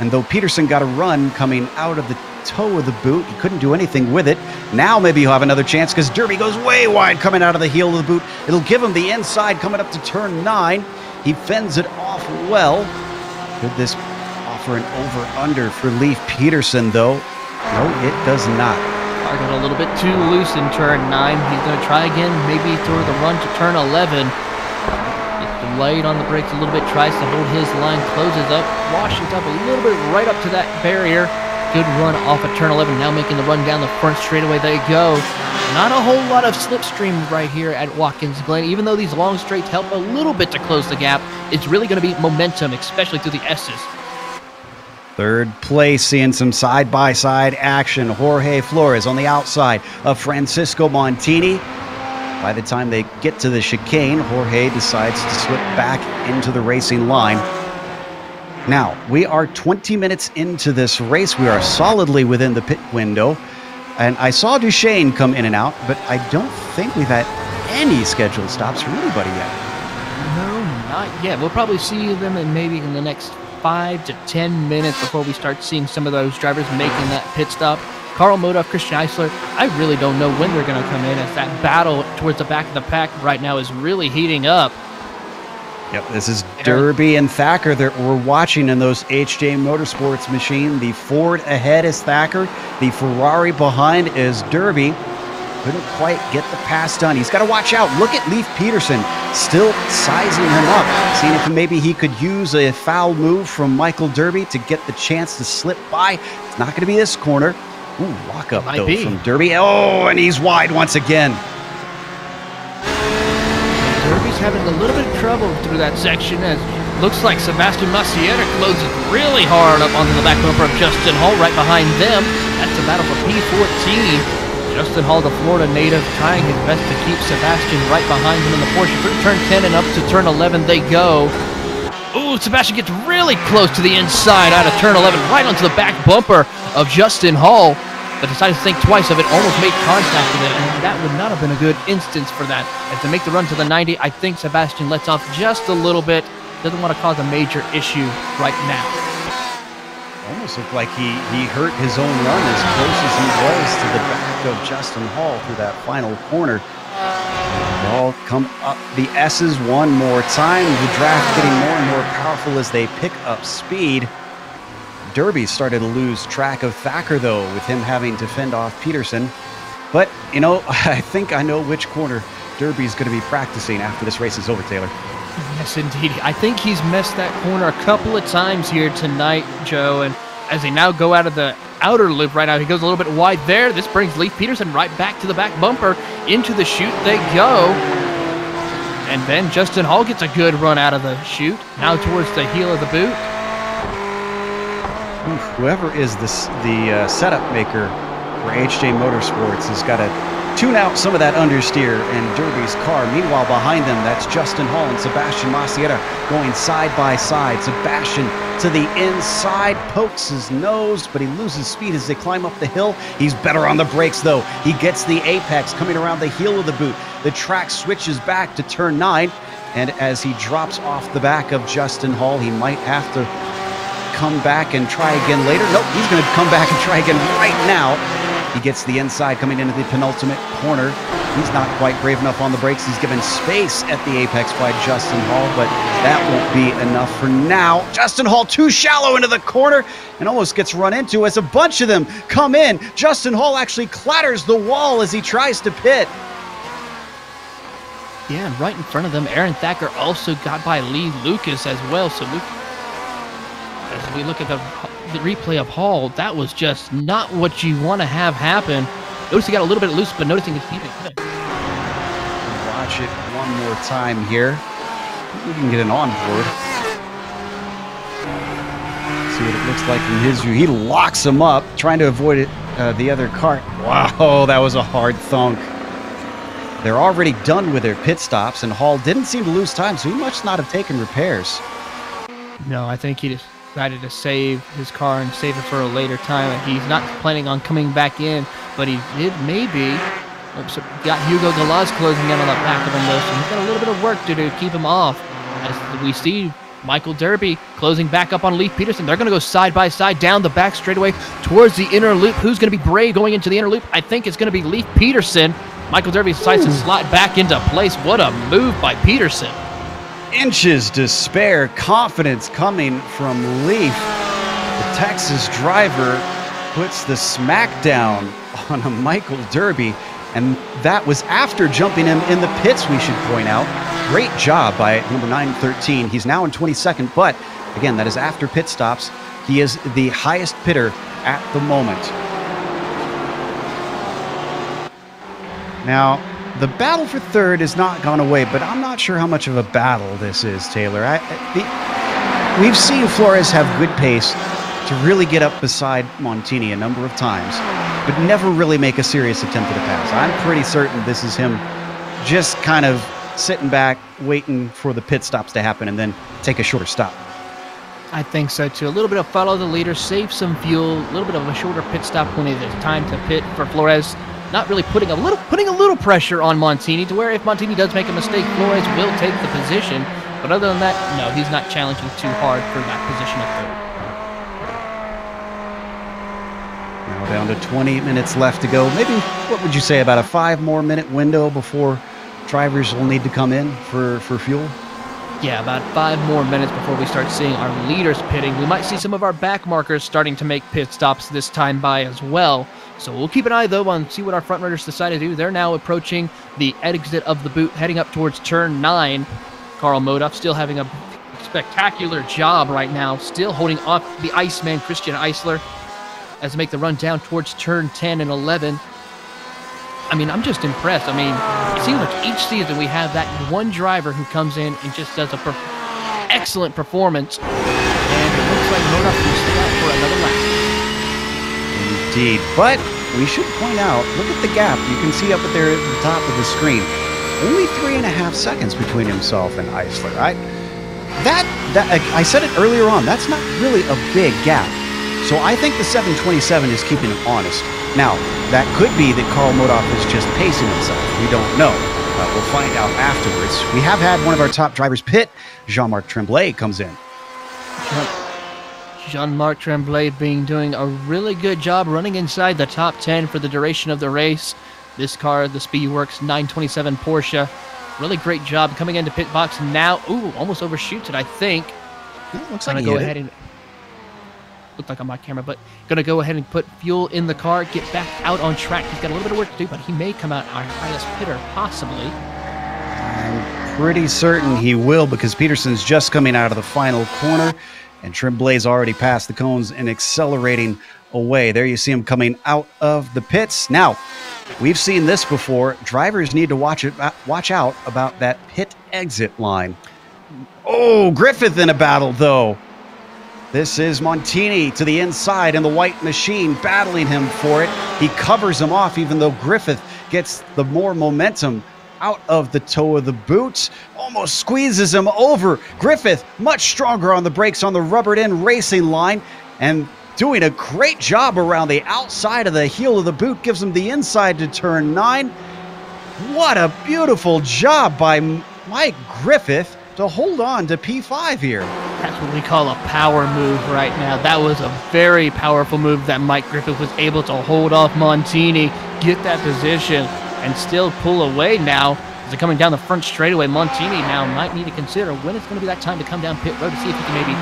B: And though Peterson got a run coming out of the toe of the boot, he couldn't do anything with it. Now maybe he'll have another chance because Derby goes way wide coming out of the heel of the boot. It'll give him the inside coming up to turn 9. He fends it off well. Could this offer an over-under for Leif Peterson, though? No, it does not.
C: Car got a little bit too loose in turn 9. He's going to try again, maybe throw the run to turn 11. Gets delayed on the brakes a little bit, tries to hold his line, closes up, washes up a little bit right up to that barrier. Good run off of turn 11, now making the run down the front straightaway they go. Not a whole lot of slipstream right here at Watkins Glen. Even though these long straights help a little bit to close the gap, it's really going to be momentum, especially through the S's.
B: Third place, seeing some side-by-side action. Jorge Flores on the outside of Francisco Montini. By the time they get to the chicane, Jorge decides to slip back into the racing line. Now, we are 20 minutes into this race. We are solidly within the pit window. And I saw Duchesne come in and out, but I don't think we've had any scheduled stops from anybody yet.
C: No, not yet. We'll probably see them maybe in the next 5 to 10 minutes before we start seeing some of those drivers making that pit stop. Carl Modaf, Christian Eisler, I really don't know when they're going to come in, as that battle towards the back of the pack right now is really heating up.
B: Yep, this is Derby and Thacker that we're watching in those HJ Motorsports machine. The Ford ahead is Thacker. The Ferrari behind is Derby. Couldn't quite get the pass done. He's got to watch out. Look at Leif Peterson still sizing him up, seeing if maybe he could use a foul move from Michael Derby to get the chance to slip by. It's not going to be this corner. Ooh, lock up though from Derby. Oh, and he's wide once again.
C: Derby's having a little bit of trouble through that section, as looks like Sebastian Maciera closes really hard up onto the back bumper of Justin Hall right behind them. That's a battle for P14. Justin Hall, the Florida native, trying his best to keep Sebastian right behind him in the Porsche. Through turn 10 and up to turn 11 they go. Ooh, Sebastian gets really close to the inside out of turn 11, right onto the back bumper of Justin Hall, but decided to think twice of it, almost made contact with it, and that would not have been a good instance for that. As to make the run to the 90, I think Sebastian lets off just a little bit. Doesn't want to cause a major issue right now.
B: Almost looked like he hurt his own run as close as he was to the back of Justin Hall through that final corner. Hall come up the S's one more time. The draft getting more and more powerful as they pick up speed. Derby started to lose track of Thacker, though, with him having to fend off Peterson. But, you know, I think I know which corner Derby's going to be practicing after this race is over, Taylor.
C: Yes, indeed. I think he's missed that corner a couple of times here tonight, Joe, and as they now go out of the outer loop right now. He goes a little bit wide there. This brings Leif Peterson right back to the back bumper. Into the chute they go. And then Justin Hall gets a good run out of the chute. Now towards the heel of the boot.
B: Whoever is the setup maker for HJ Motorsports has got to tune out some of that understeer in Derby's car. Meanwhile, behind them, that's Justin Hall and Sebastian Maciera going side by side. Sebastian to the inside, pokes his nose, but he loses speed as they climb up the hill. He's better on the brakes, though. He gets the apex coming around the heel of the boot. The track switches back to turn 9, and as he drops off the back of Justin Hall, he might have to come back and try again later. Nope, he's going to come back and try again right now. He gets the inside coming into the penultimate corner. He's not quite brave enough on the brakes. He's given space at the apex by Justin Hall, but that won't be enough for now. Justin Hall too shallow into the corner and almost gets run into as a bunch of them come in. Justin Hall actually clatters the wall as he tries to pit.
C: Yeah, and right in front of them, Aaron Thacker also got by Lee Lucas as well. So as we look at the replay of Hall, that was just not what you want to have happen. Notice he got a little bit loose, but noticing his feet.
B: Watch it one more time here. We can get an onboard. See what it looks like from his view. He locks him up, trying to avoid it, the other car. Wow, that was a hard thunk. They're already done with their pit stops, and Hall didn't seem to lose time, so he must not have taken repairs.
C: No, I think he decided to save his car and save it for a later time. He's not planning on coming back in, but he did maybe. Oops, got Hugo Galaz closing in on the back of him, though, so he's got a little bit of work to do to keep him off. As we see Michael Derby closing back up on Leif Peterson. They're going to go side by side down the back straightaway towards the inner loop. Who's going to be brave going into the inner loop? I think it's going to be Leif Peterson. Michael Derby decides to slide back into place. What a move by Peterson.
B: Inches to spare, confidence coming from Leif. The Texas driver puts the smackdown on a Michael Derby, and that was after jumping him in the pits, we should point out. Great job by number 913. He's now in 22nd, but again, that is after pit stops. He is the highest pitter at the moment. Now, the battle for third has not gone away, but I'm not sure how much of a battle this is, Taylor. We've seen Flores have good pace to really get up beside Montini a number of times, but never really make a serious attempt at a pass. I'm pretty certain this is him just kind of sitting back, waiting for the pit stops to happen, and then take a shorter stop.
C: I think so, too. A little bit of follow the leader, save some fuel, a little bit of a shorter pit stop when it is time to pit for Flores. Not really putting a little pressure on Montini to where if Montini does make a mistake, Flores will take the position. But other than that, no, he's not challenging too hard for that position of third.
B: Now down to 20 minutes left to go. Maybe, what would you say, about a 5 more minute window before drivers will need to come in for fuel?
C: Yeah, about 5 more minutes before we start seeing our leaders pitting. We might see some of our back markers starting to make pit stops this time by as well. So we'll keep an eye, though, on see what our front runners decide to do. They're now approaching the exit of the boot, heading up towards turn 9. Carl Modoff still having a spectacular job right now, still holding off the Iceman, Christian Eisler, as they make the run down towards turn 10 and 11. I mean, I'm just impressed. I mean, it seems like each season we have that one driver who comes in and just does a excellent performance. And it looks like Modoff will stay out for another lap.
B: Indeed, but we should point out, look at the gap. You can see up at there at the top of the screen. Only 3.5 seconds between himself and Eisler. I said it earlier on, that's not really a big gap. So I think the 727 is keeping him honest. Now, that could be that Carl Modoff is just pacing himself. We don't know. We'll find out afterwards. We have had one of our top drivers pit. Jean-Marc Tremblay comes in.
C: Jean-Marc Tremblay doing a really good job running inside the top 10 for the duration of the race. This car, the Speedworks 927 Porsche, really great job coming into pit box now. Ooh, almost overshoots it, I think.
B: It looks like
C: go ahead and looked like on my camera, but gonna go ahead and put fuel in the car, get back out on track. He's got a little bit of work to do, but he may come out our highest pitter, possibly.
B: I'm pretty certain he will, because Peterson's just coming out of the final corner, and Tremblay's already passed the cones and accelerating away. There you see him coming out of the pits. Now, we've seen this before. Drivers need to watch out about that pit exit line. Oh, Griffith in a battle, though. This is Montini to the inside in the white machine, battling him for it. He covers him off, even though Griffith gets the more momentum out of the toe of the boot. Almost squeezes him over. Griffith, much stronger on the brakes on the rubbered-in racing line, and doing a great job around the outside of the heel of the boot. Gives him the inside to turn 9. What a beautiful job by Mike Griffith to hold on to P5 here.
C: That's what we call a power move right now. That was a very powerful move that Mike Griffith was able to hold off Montini, get that position, and still pull away now. As they're coming down the front straightaway, Montini now might need to consider when it's going to be that time to come down pit road to see if he can maybe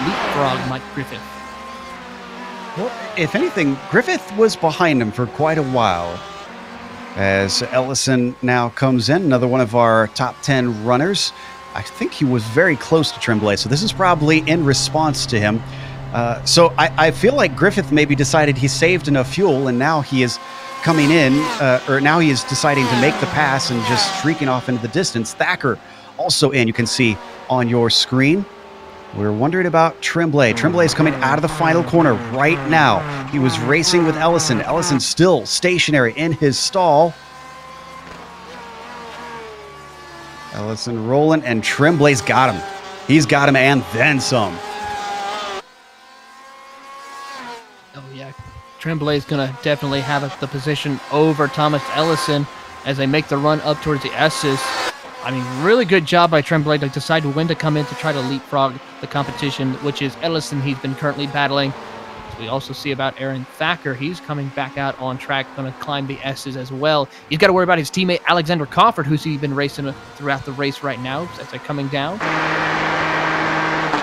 C: leapfrog Mike Griffith.
B: Well, if anything, Griffith was behind him for quite a while. As Ellison now comes in, another one of our top 10 runners. I think he was very close to Tremblay, so this is probably in response to him. So I feel like Griffith maybe decided he saved enough fuel, and now he is coming in, or now he is deciding to make the pass and just streaking off into the distance. Thacker also in, you can see on your screen. We're wondering about Tremblay. Tremblay is coming out of the final corner right now. He was racing with Ellison. Ellison still stationary in his stall. Ellison rolling, and Tremblay's got him. He's got him and then some.
C: Oh, yeah. Tremblay's going to definitely have the position over Thomas Ellison as they make the run up towards the S's. I mean, really good job by Tremblay to decide when to come in to try to leapfrog the competition, which is Ellison he's been currently battling. We also see about Aaron Thacker. He's coming back out on track, going to climb the S's as well. He's got to worry about his teammate Alexander Crawford, who's been racing throughout the race right now as they're coming down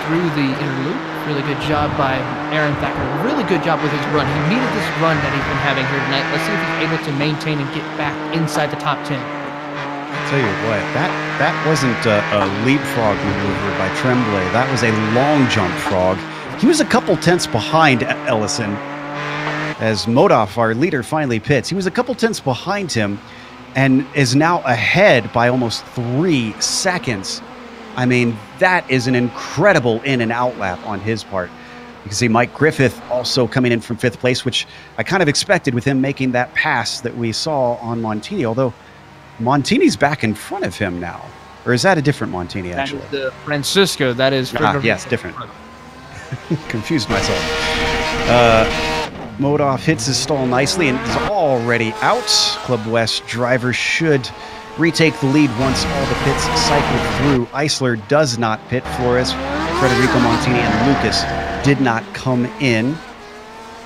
C: through the inner loop. Really good job by Aaron Thacker. Really good job with his run. He needed this run that he's been having here tonight. Let's see if he's able to maintain and get back inside the top 10.
B: I'll tell you what, that wasn't a leapfrog maneuver by Tremblay. That was a long jump frog. He was a couple tenths behind Ellison as Modoff, our leader, finally pits. He was a couple tenths behind him and is now ahead by almost 3 seconds. I mean, that is an incredible in and out lap on his part. You can see Mike Griffith also coming in from 5th place, which I kind of expected with him making that pass that we saw on Montini, although Montini's back in front of him now. Or is that a different Montini, actually?
C: That is the Francisco. That is...
B: yes, different. Confused myself. Modoff hits his stall nicely and is already out. Club West driver should retake the lead once all the pits cycle through. Eisler does not pit. Flores, Federico Montini, and Lucas did not come in.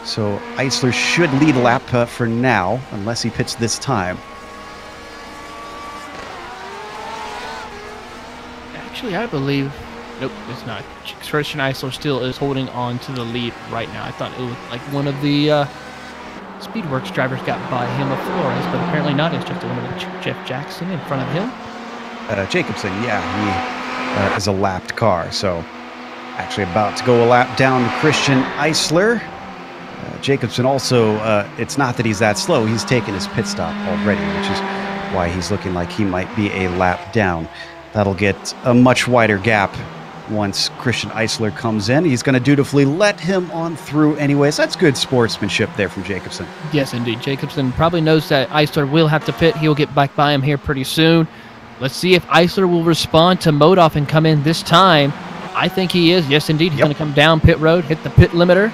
B: So Eisler should lead a lap for now, unless he pits this time.
C: Actually, I believe... Nope, it's not. Christian Eisler still is holding on to the lead right now. I thought it was like one of the Speedworks drivers got by him of Flores, but apparently not. It's just one of the Jeff Jackson in front of him.
B: Jacobson, yeah, he is a lapped car. So actually about to go a lap down to Christian Eisler. Jacobson also, it's not that he's that slow. He's taken his pit stop already, which is why he's looking like he might be a lap down. That'll get a much wider gap once Christian Eisler comes in. He's going to dutifully let him on through anyways. That's good sportsmanship there from Jacobson.
C: Yes, indeed. Jacobson probably knows that Eisler will have to pit. He'll get back by him here pretty soon. Let's see if Eisler will respond to Modoff and come in this time. I think he is. Yes, indeed. He's going to come down pit road, hit the pit limiter.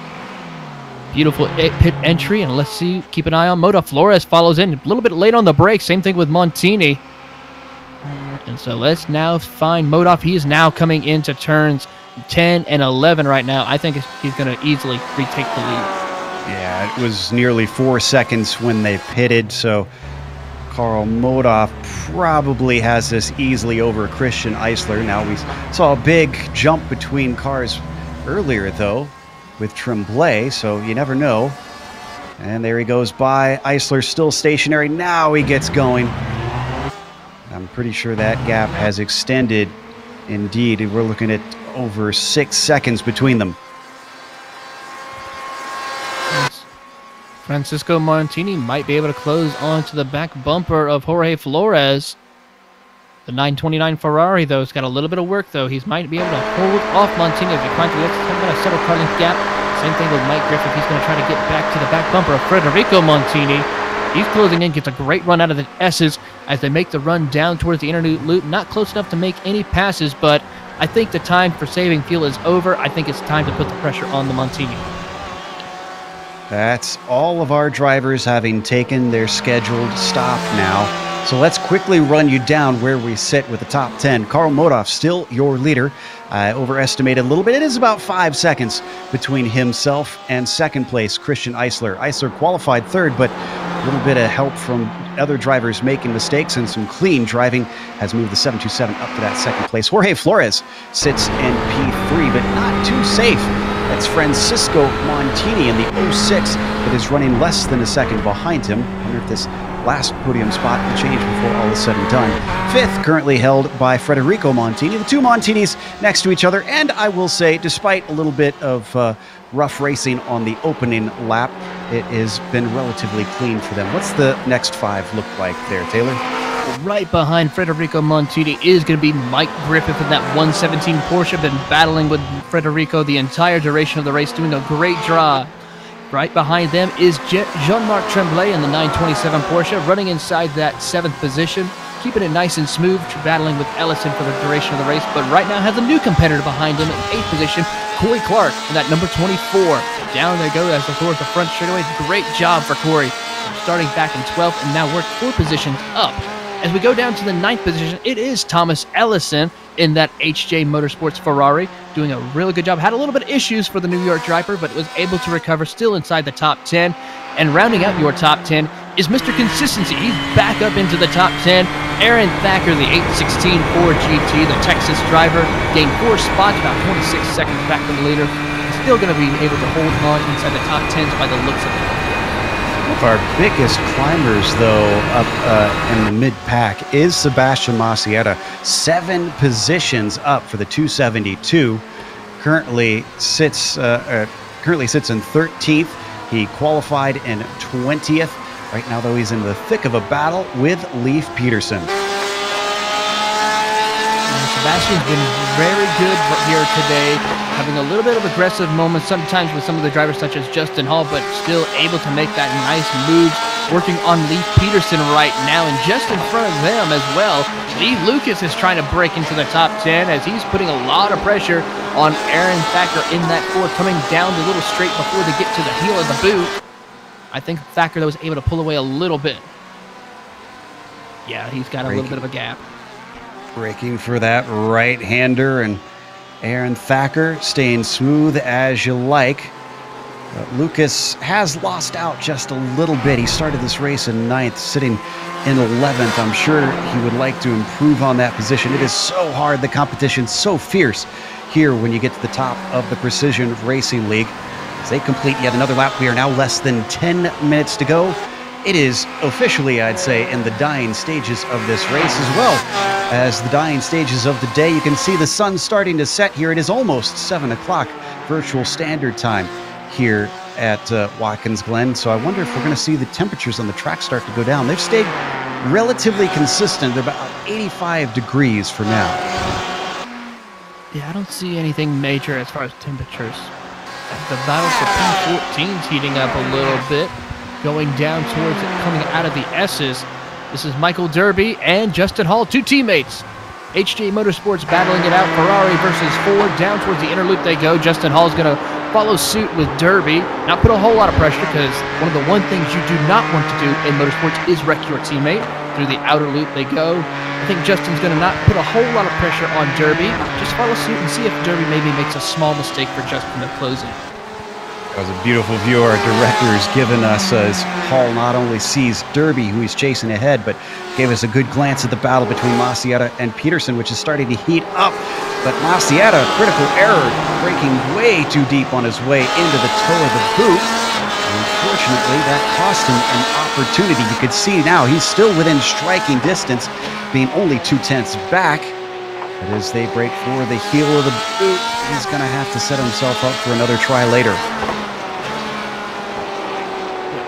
C: Beautiful pit entry, and let's see. Keep an eye on Modoff. Flores follows in. A little bit late on the brakes. Same thing with Montini. And so let's now find Modoff. He is now coming into turns 10 and 11 right now. I think he's going to easily retake the lead.
B: Yeah, it was nearly 4 seconds when they pitted, so Carl Modoff probably has this easily over Christian Eisler. Now, we saw a big jump between cars earlier, though, with Tremblay, so you never know. And there he goes by. Eisler still stationary. Now he gets going. I'm pretty sure that gap has extended. Indeed, we're looking at over 6 seconds between them.
C: Francisco Montini might be able to close onto the back bumper of Jorge Flores. The 929 Ferrari, though, has got a little bit of work, though. He might be able to hold off Montini as he climbs to the exit. He's got a several car length gap. Same thing with Mike Griffith. He's going to try to get back to the back bumper of Federico Montini. He's closing in, gets a great run out of the S's as they make the run down towards the inner loop. Not close enough to make any passes, but I think the time for saving fuel is over. I think it's time to put the pressure on the Montini.
B: That's all of our drivers having taken their scheduled stop now. So let's quickly run you down where we sit with the top 10. Karl Modhoff, still your leader. Overestimated a little bit. It is about 5 seconds between himself and second place, Christian Eisler. Eisler qualified third, but a little bit of help from other drivers making mistakes and some clean driving has moved the 727 up to that second place. Jorge Flores sits in P3, but not too safe. That's Francisco Montini in the 06 that is running less than a second behind him. I wonder if this last podium spot will change before all is said and done. Fifth currently held by Federico Montini. The two Montinis next to each other, and I will say, despite a little bit of rough racing on the opening lap, it has been relatively clean for them. What's the next five look like there, Taylor?
C: Right behind Federico Montini is going to be Mike Griffith in that 117 Porsche. Been battling with Federico the entire duration of the race, doing a great job. Right behind them is Jean-Marc Tremblay in the 927 Porsche, running inside that 7th position, keeping it nice and smooth, battling with Ellison for the duration of the race, but right now has a new competitor behind him in 8th position, Corey Clark in that number 24. Down they go as they towards the front straightaway. Great job for Corey, starting back in 12th and now worked 4 positions up. As we go down to the 9th position, it is Thomas Ellison in that HJ Motorsports Ferrari, doing a really good job. Had a little bit of issues for the New York driver, but was able to recover, still inside the top 10. And rounding out your top 10 is Mr. Consistency. He's back up into the top 10. Aaron Thacker, the 816 Ford GT, the Texas driver, gained 4 spots, about 26 seconds back from the leader. He's still going to be able to hold on inside the top 10s by the looks of it.
B: One of our biggest climbers, though, up in the mid-pack is Sebastian Macieta. 7 positions up for the 272. Currently sits in 13th. He qualified in 20th. Right now, though, he's in the thick of a battle with Leif Peterson.
C: Sebastian's been very good here today, having a little bit of aggressive moments sometimes with some of the drivers such as Justin Hall, but still able to make that nice move, working on Leif Peterson right now, and just in front of them as well, Lee Lucas is trying to break into the top 10 as he's putting a lot of pressure on Aaron Thacker in that Ford, coming down the little straight before they get to the heel of the boot. I think Thacker, though, was able to pull away a little bit. Yeah, he's got a little bit of a gap.
B: Breaking for that right-hander, and Aaron Thacker staying smooth as you like. Lucas has lost out just a little bit. He started this race in 9th, sitting in 11th. I'm sure he would like to improve on that position. It is so hard. The competition's so fierce here when you get to the top of the Precision Racing League. As they complete yet another lap, we are now less than 10 minutes to go. It is officially, I'd say, in the dying stages of this race as well as the dying stages of the day. You can see the sun starting to set here. It is almost 7 o'clock virtual standard time here at Watkins Glen. So I wonder if we're going to see the temperatures on the track start to go down. They've stayed relatively consistent. They're about 85 degrees for now.
C: Yeah, I don't see anything major as far as temperatures. As the battle for P14's heating up a little bit, going down towards it, coming out of the S's. This is Michael Derby and Justin Hall, 2 teammates. HJ Motorsports battling it out. Ferrari versus Ford. Down towards the inner loop they go. Justin Hall's going to follow suit with Derby. Not put a whole lot of pressure, because one things you do not want to do in motorsports is wreck your teammate. Through the outer loop they go. I think Justin's going to not put a whole lot of pressure on Derby. Just follow suit and see if Derby maybe makes a small mistake for Justin to close in.
B: That was a beautiful view our director's given us as Hall not only sees Derby, who he's chasing ahead, but gave us a good glance at the battle between Macieta and Peterson, which is starting to heat up. But Macieta, critical error, breaking way too deep on his way into the toe of the boot. Unfortunately, that cost him an opportunity. You could see now he's still within striking distance, being only 2/10 back. But as they break for the heel of the boot, he's going to have to set himself up for another try later.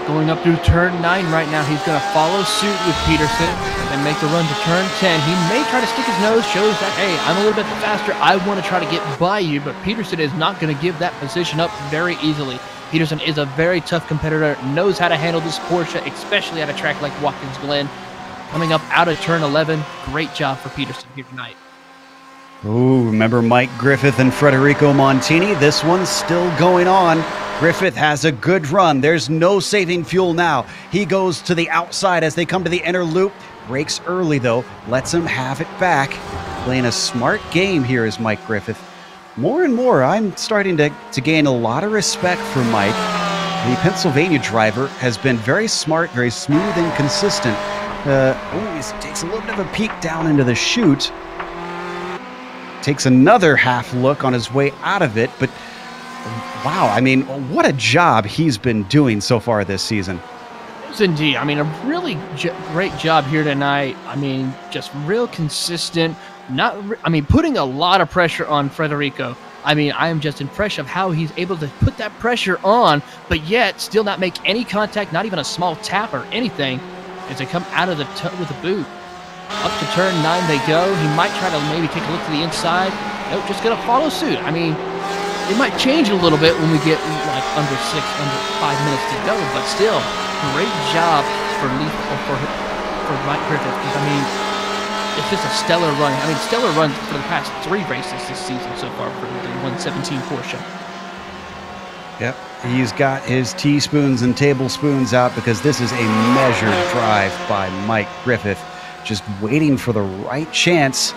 C: Going up through turn 9 right now. He's going to follow suit with Peterson and make the run to turn 10. He may try to stick his nose, shows that, hey, I'm a little bit faster. I want to try to get by you, but Peterson is not going to give that position up very easily. Peterson is a very tough competitor, knows how to handle this Porsche, especially at a track like Watkins Glen. Coming up out of turn 11, great job for Peterson here tonight.
B: Ooh, remember Mike Griffith and Federico Montini? This one's still going on. Griffith has a good run. There's no saving fuel now. He goes to the outside as they come to the inner loop. Brakes early, though. Lets him have it back. Playing a smart game here is Mike Griffith. More and more, I'm starting to gain a lot of respect for Mike. The Pennsylvania driver has been very smart, very smooth and consistent. He takes a little bit of a peek down into the chute. Takes another half look on his way out of it, but wow, I mean, what a job he's been doing so far this season.
C: Yes, indeed. I mean, a really great job here tonight. I mean, just real consistent. Putting a lot of pressure on Federico. I mean, I am just impressed of how he's able to put that pressure on, but yet still not make any contact, not even a small tap or anything, as they come out of the with the boot. Up to turn 9 they go. He might try to maybe take a look to the inside. Nope, just going to follow suit. I mean, it might change a little bit when we get like under 5 minutes to go, but still, great job for Mike Griffith. I mean, it's just a stellar run. I mean, stellar runs for the past 3 races this season so far for the 117 Porsche.
B: Yep, he's got his teaspoons and tablespoons out because this is a measured drive by Mike Griffith. Just waiting for the right chance,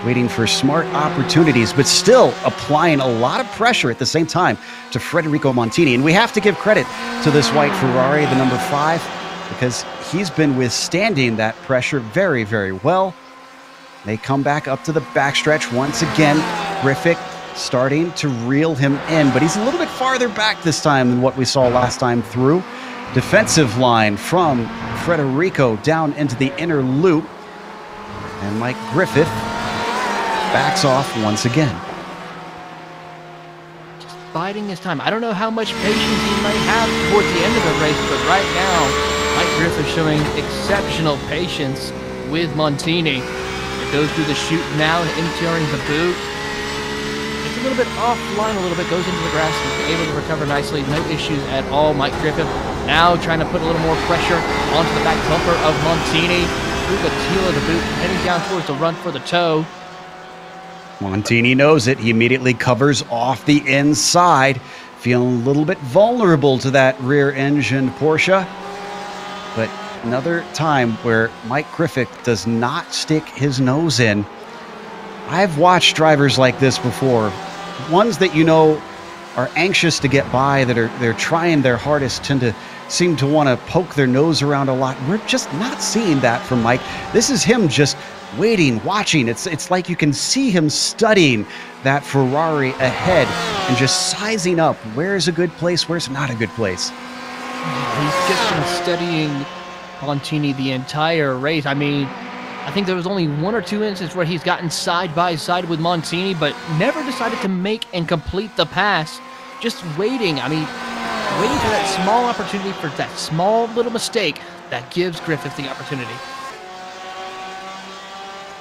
B: waiting for smart opportunities, but still applying a lot of pressure at the same time to Federico Montini. And we have to give credit to this white Ferrari, the number 5, because he's been withstanding that pressure very, very well. They come back up to the backstretch once again. Griffith starting to reel him in, but he's a little bit farther back this time than what we saw last time through. Defensive line from Federico down into the inner loop. And Mike Griffith backs off once again.
C: Just biding his time. I don't know how much patience he might have towards the end of the race, but right now, Mike Griffith showing exceptional patience with Montini. It goes through the chute now, entering the boot. It's a little bit offline, a little bit, goes into the grass, and able to recover nicely. No issues at all. Mike Griffith now trying to put a little more pressure onto the back bumper of Montini through the heel of the boot, heading down towards the run for the toe.
B: Montini knows it. He immediately covers off the inside, feeling a little bit vulnerable to that rear-engined Porsche. But another time where Mike Griffith does not stick his nose in. I've watched drivers like this before. Ones that you know are anxious to get by, that they're trying their hardest, tend to seem to want to poke their nose around a lot. We're just not seeing that from Mike. This is him just waiting, watching. It's like you can see him studying that Ferrari ahead and just sizing up where's a good place, where's not a good place.
C: He's just been studying Montini the entire race. I mean, I think there was only 1 or 2 instances where he's gotten side by side with Montini, but never decided to make and complete the pass. Just waiting. I mean, waiting for that small opportunity, for that small little mistake that gives Griffith the opportunity.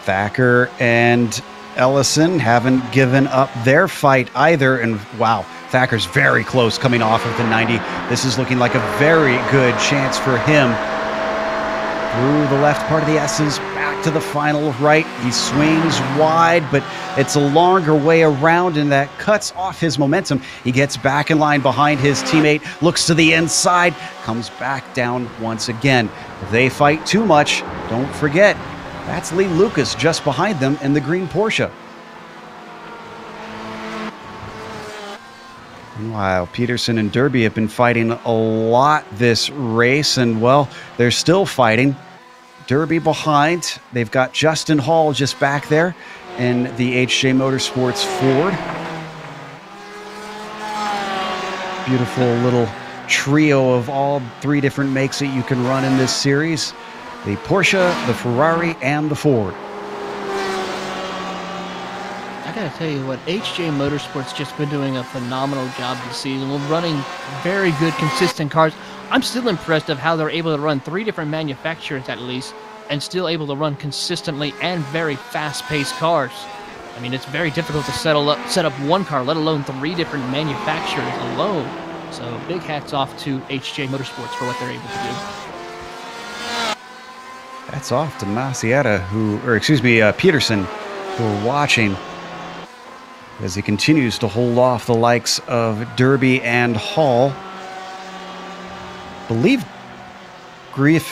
B: Thacker and Ellison haven't given up their fight either. And wow, Thacker's very close coming off of the 90. This is looking like a very good chance for him. Through the left part of the S's, back to the final right. He swings wide, but it's a longer way around, and that cuts off his momentum. He gets back in line behind his teammate, looks to the inside, comes back down once again. If they fight too much, don't forget, that's Lee Lucas just behind them in the green Porsche. Meanwhile, Peterson and Derby have been fighting a lot this race, and well, they're still fighting. Derby behind. They've got Justin Hall just back there in the HJ Motorsports Ford. Beautiful little trio of all 3 different makes that you can run in this series. The Porsche, the Ferrari, and the Ford.
C: I gotta tell you what, HJ Motorsports just been doing a phenomenal job this season. We're running very good, consistent cars. I'm still impressed of how they're able to run 3 different manufacturers at least, and still able to run consistently and very fast-paced cars. I mean, it's very difficult to set up one car, let alone 3 different manufacturers alone. So big hats off to HJ Motorsports for what they're able to do.
B: Hats off to Peterson, who are watching as he continues to hold off the likes of Derby and Hall. Believe Jean-Marc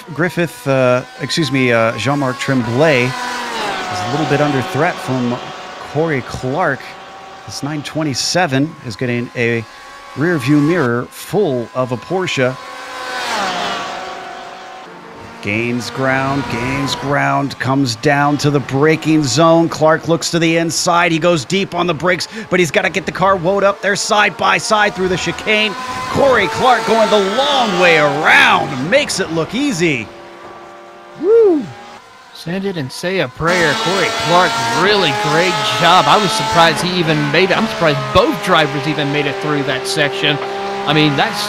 B: Tremblay is a little bit under threat from Corey Clark. This 927 is getting a rear view mirror full of a Porsche. Gains ground, comes down to the braking zone. Clark looks to the inside. He goes deep on the brakes, but he's got to get the car woed up there side by side through the chicane. Corey Clark going the long way around. Makes it look easy. Woo!
C: Send it and say a prayer. Corey Clark, really great job. I was surprised he even made it. I'm surprised both drivers even made it through that section. I mean, that's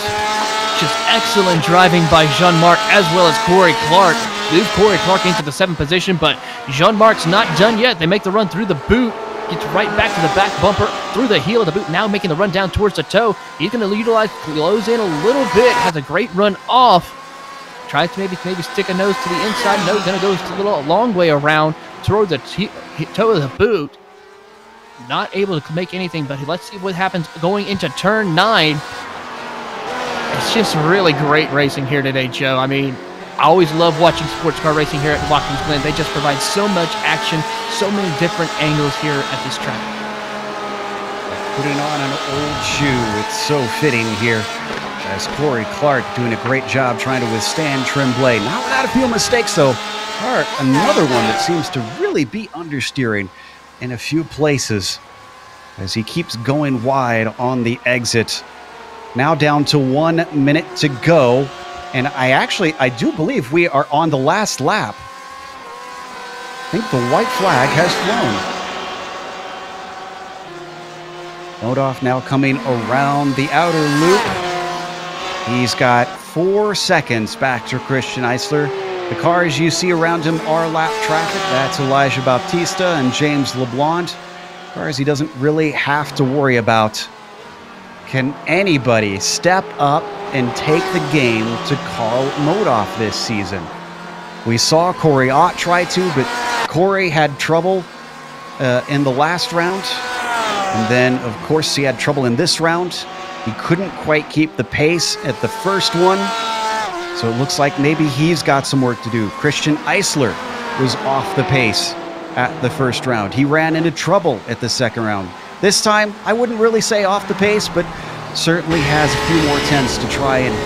C: just excellent driving by Jean-Marc as well as Corey Clark. Move Corey Clark into the 7th position, but Jean-Marc's not done yet. They make the run through the boot, gets right back to the back bumper, through the heel of the boot, now making the run down towards the toe. He's going to utilize, close in a little bit, has a great run off. Tries to maybe stick a nose to the inside. No, going to go a long way around toward the toe of the boot. Not able to make anything, but let's see what happens going into turn 9. It's just really great racing here today, Joe. I mean, I always love watching sports car racing here at Watkins Glen. They just provide so much action, so many different angles here at this track.
B: Putting on an old shoe, it's so fitting here. As Corey Clark doing a great job trying to withstand Tremblay. Not without a few mistakes, though. Clark, another one that seems to really be understeering in a few places as he keeps going wide on the exit. Now down to 1 minute to go. And I do believe we are on the last lap. I think the white flag has flown. Modoff now coming around the outer loop. He's got 4 seconds back to Christian Eisler. The cars you see around him are lap traffic. That's Elijah Bautista and James LeBlanc. Cars he doesn't really have to worry about. Can anybody step up and take the game to Carl Modoff this season? We saw Corey Ott try to, but Corey had trouble in the last round. And then, of course, he had trouble in this round. He couldn't quite keep the pace at the first one. So it looks like maybe he's got some work to do. Christian Eisler was off the pace at the first round. He ran into trouble at the second round. This time, I wouldn't really say off the pace, but certainly has a few more tenths to try and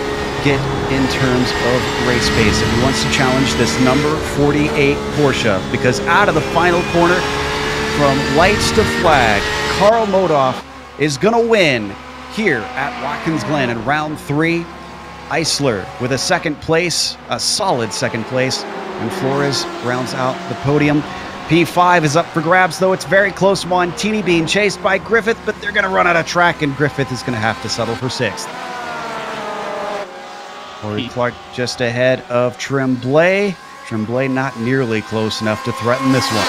B: get in terms of race pace if he wants to challenge this number 48 Porsche. Because out of the final corner, from lights to flag, Carl Modoff is going to win here at Watkins Glen in round 3. Eisler with a second place, a solid second place, and Flores rounds out the podium. P5 is up for grabs, though it's very close. Montini being chased by Griffith, but they're going to run out of track, and Griffith is going to have to settle for 6th. Corey Clark just ahead of Tremblay. Tremblay not nearly close enough to threaten this one.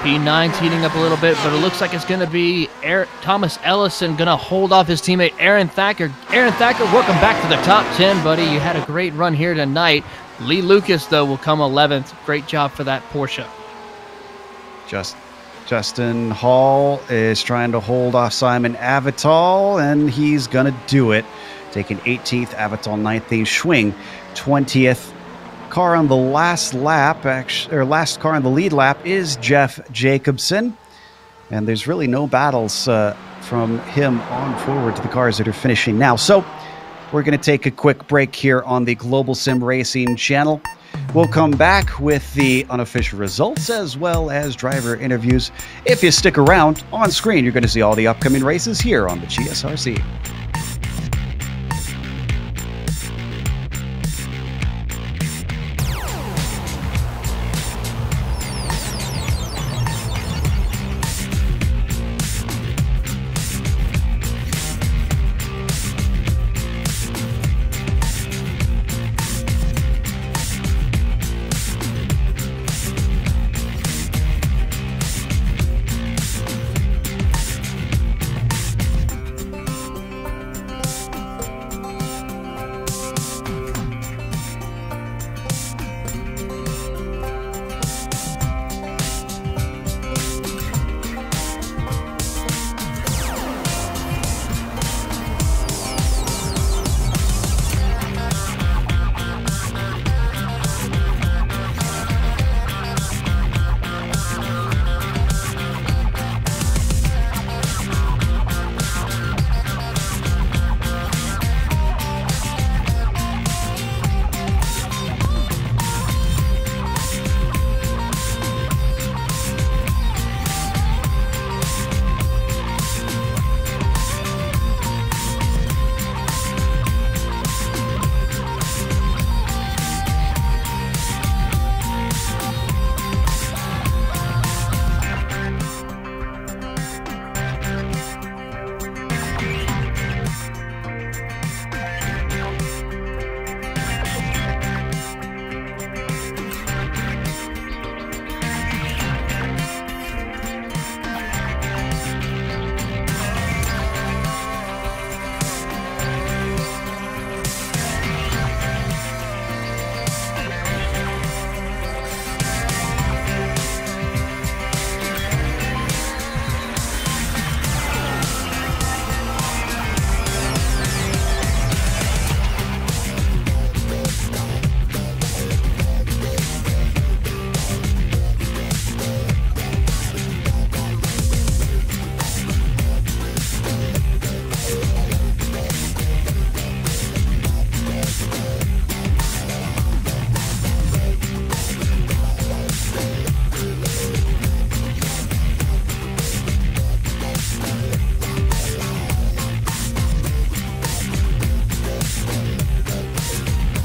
C: P9's heating up a little bit, but it looks like it's going to be Thomas Ellison going to hold off his teammate Aaron Thacker. Aaron Thacker, welcome back to the top 10, buddy. You had a great run here tonight. Lee Lucas, though, will come 11th. Great job for that Porsche.
B: Justin Hall is trying to hold off Simon Avital, and he's going to do it. Taking 18th, Avital 19th, Schwing 20th. Car on the last lap, last car on the lead lap is Jeff Jacobson. And there's really no battles from him on forward to the cars that are finishing now. So we're going to take a quick break here on the Global SimRacing Channel. We'll come back with the unofficial results as well as driver interviews. If you stick around, on screen, you're going to see all the upcoming races here on the GSRC.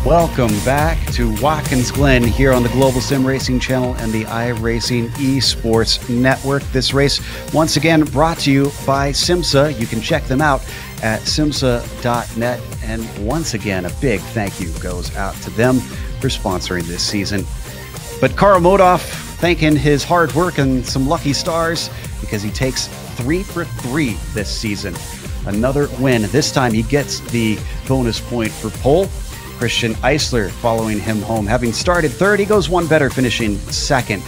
B: Welcome back to Watkins Glen here on the Global SimRacing Channel and the iRacing eSports Network. This race, once again, brought to you by SIMMSA. You can check them out at SIMMSA.net. And once again, a big thank you goes out to them for sponsoring this season. But Karl Modoff thanking his hard work and some lucky stars because he takes 3 for 3 this season. Another win. This time he gets the bonus point for pole. Christian Eisler following him home. Having started third, he goes one better, finishing second.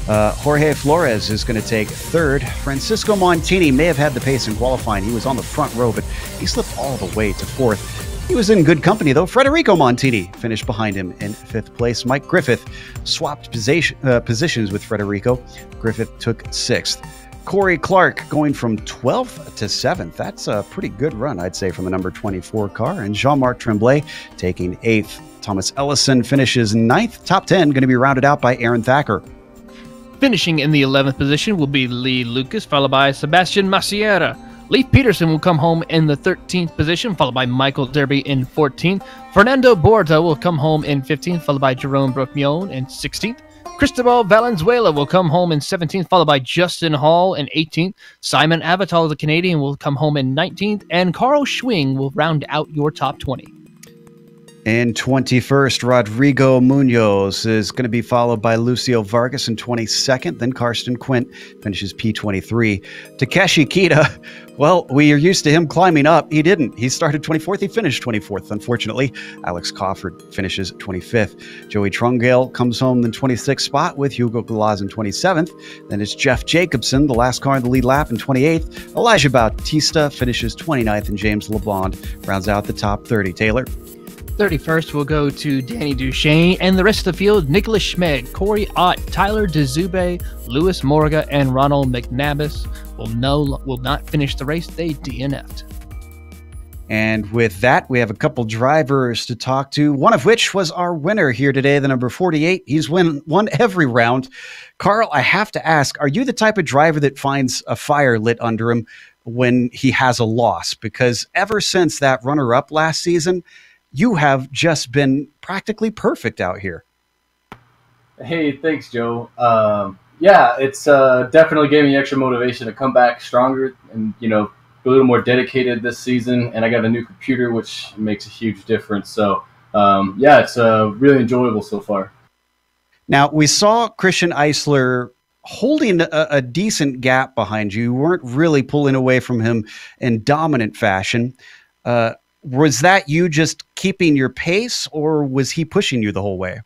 B: Jorge Flores is going to take third. Francisco Montini may have had the pace in qualifying. He was on the front row, but he slipped all the way to fourth. He was in good company, though. Federico Montini finished behind him in fifth place. Mike Griffith swapped positions with Federico. Griffith took sixth. Corey Clark going from 12th to 7th. That's a pretty good run, I'd say, from the number 24 car. And Jean-Marc Tremblay taking 8th. Thomas Ellison finishes 9th. Top 10 going to be rounded out by Aaron Thacker.
C: Finishing in the 11th position will be Lee Lucas, followed by Sebastian Maciera. Leif Peterson will come home in the 13th position, followed by Michael Derby in 14th. Fernando Borda will come home in 15th, followed by Jerome Brocmion in 16th. Cristobal Valenzuela will come home in 17th, followed by Justin Hall in 18th. Simon Avatal, the Canadian, will come home in 19th, and Carl Schwing will round out your top 20.
B: In 21st, Rodrigo Munoz is going to be followed by Lucio Vargas in 22nd. Then Karsten Quint finishes P23. Takeshi Kita, well, we are used to him climbing up. He didn't. He started 24th. He finished 24th, unfortunately. Alex Crawford finishes 25th. Joey Trungale comes home in 26th spot with Hugo Galaz in 27th. Then it's Jeff Jacobson, the last car in the lead lap, in 28th. Elijah Bautista finishes 29th, and James LeBlond rounds out the top 30. Taylor?
C: 31st will go to Danny Duchesne, and the rest of the field, Nicholas Schmeg, Corey Ott, Tyler DeZube, Louis Morga, and Ronald McNabbis will not finish the race. They DNF'd.
B: And with that, we have a couple drivers to talk to, one of which was our winner here today, the number 48. He's won every round. Karl, I have to ask, are you the type of driver that finds a fire lit under him when he has a loss? Because ever since that runner-up last season, you have just been practically perfect out here.
D: Hey, thanks, Joe. Yeah, it's definitely gave me extra motivation to come back stronger and, be a little more dedicated this season. And I got a new computer, which makes a huge difference. So, yeah, it's really enjoyable so far.
B: Now, we saw Christian Eisler holding a decent gap behind you. You weren't really pulling away from him in dominant fashion. Was that you just keeping your pace, or was he pushing you the whole way?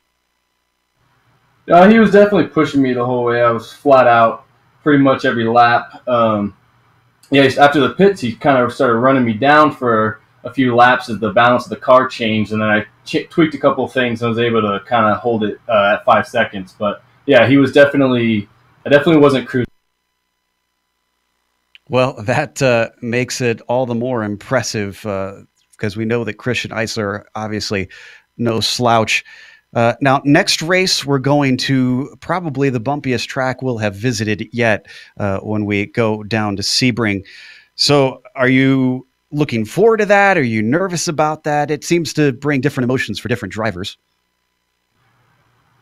D: He was definitely pushing me the whole way. I was flat out pretty much every lap. Yeah, after the pits, he kind of started running me down for a few laps as the balance of the car changed, and then I tweaked a couple of things and was able to kind of hold it at 5 seconds. But yeah, I definitely wasn't cruising.
B: Well, that makes it all the more impressive because we know that Christian Eisler, obviously no slouch. Now, next race, we're going to probably the bumpiest track we'll have visited yet when we go down to Sebring. So are you looking forward to that? Are you nervous about that? It seems to bring different emotions for different drivers.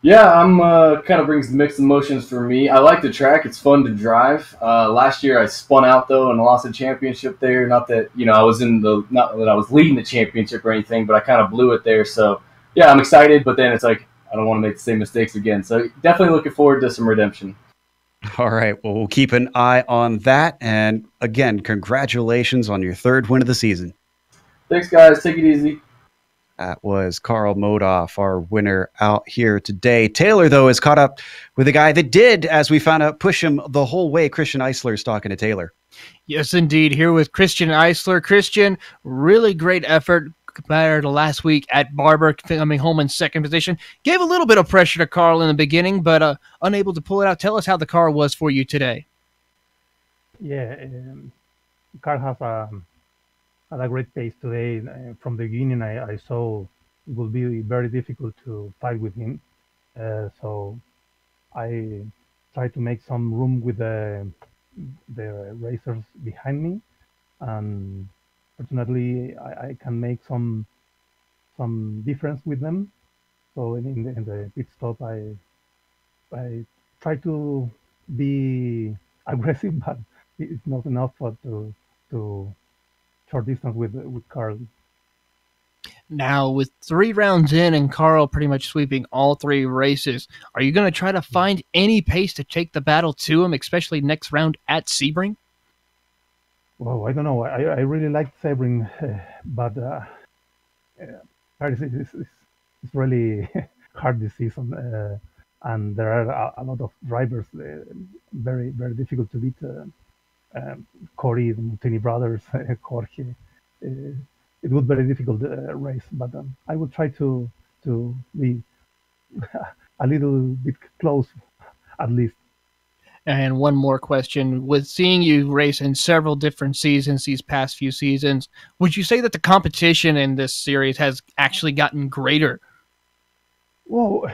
D: Yeah, I'm kind of brings mixed emotions for me. I like the track; it's fun to drive. Last year, I spun out though and lost the championship there. Not that I was not that I was leading the championship or anything, but I kind of blew it there. So yeah, I'm excited, but then it's like I don't want to make the same mistakes again. So definitely looking forward to some redemption.
B: All right, well, we'll keep an eye on that. And again, congratulations on your third win of the season.
D: Thanks, guys. Take it easy.
B: That was Karl Modoff, our winner out here today. Taylor, though, is caught up with a guy that did, as we found out, push him the whole way. Christian Eisler is talking to Taylor.
C: Yes, indeed. Here with Christian Eisler. Christian, really great effort compared to last week at Barber, coming home in second position. Gave a little bit of pressure to Karl in the beginning, but unable to pull it out. Tell us how the car was for you today.
E: Yeah, Karl has had a great pace today. From the beginning, I saw it would be very difficult to fight with him. So I tried to make some room with the racers behind me, and fortunately, I can make some some difference with them. So in the pit stop, I try to be aggressive, but it's not enough to short distance with Carl.
C: Now, with 3 rounds in and Carl pretty much sweeping all 3 races, are you going to try to find any pace to take the battle to him, especially next round at Sebring?
E: Well, I don't know. I really like Sebring, but Paris is really hard this season, and there are a lot of drivers, very difficult to beat. Corey, the Montini brothers, Jorge. It would be a very difficult race, but I will try to be a little bit close, at least.
C: And one more question. With seeing you race in several different seasons these past few seasons, would you say that the competition in this series has actually gotten greater?
E: Well,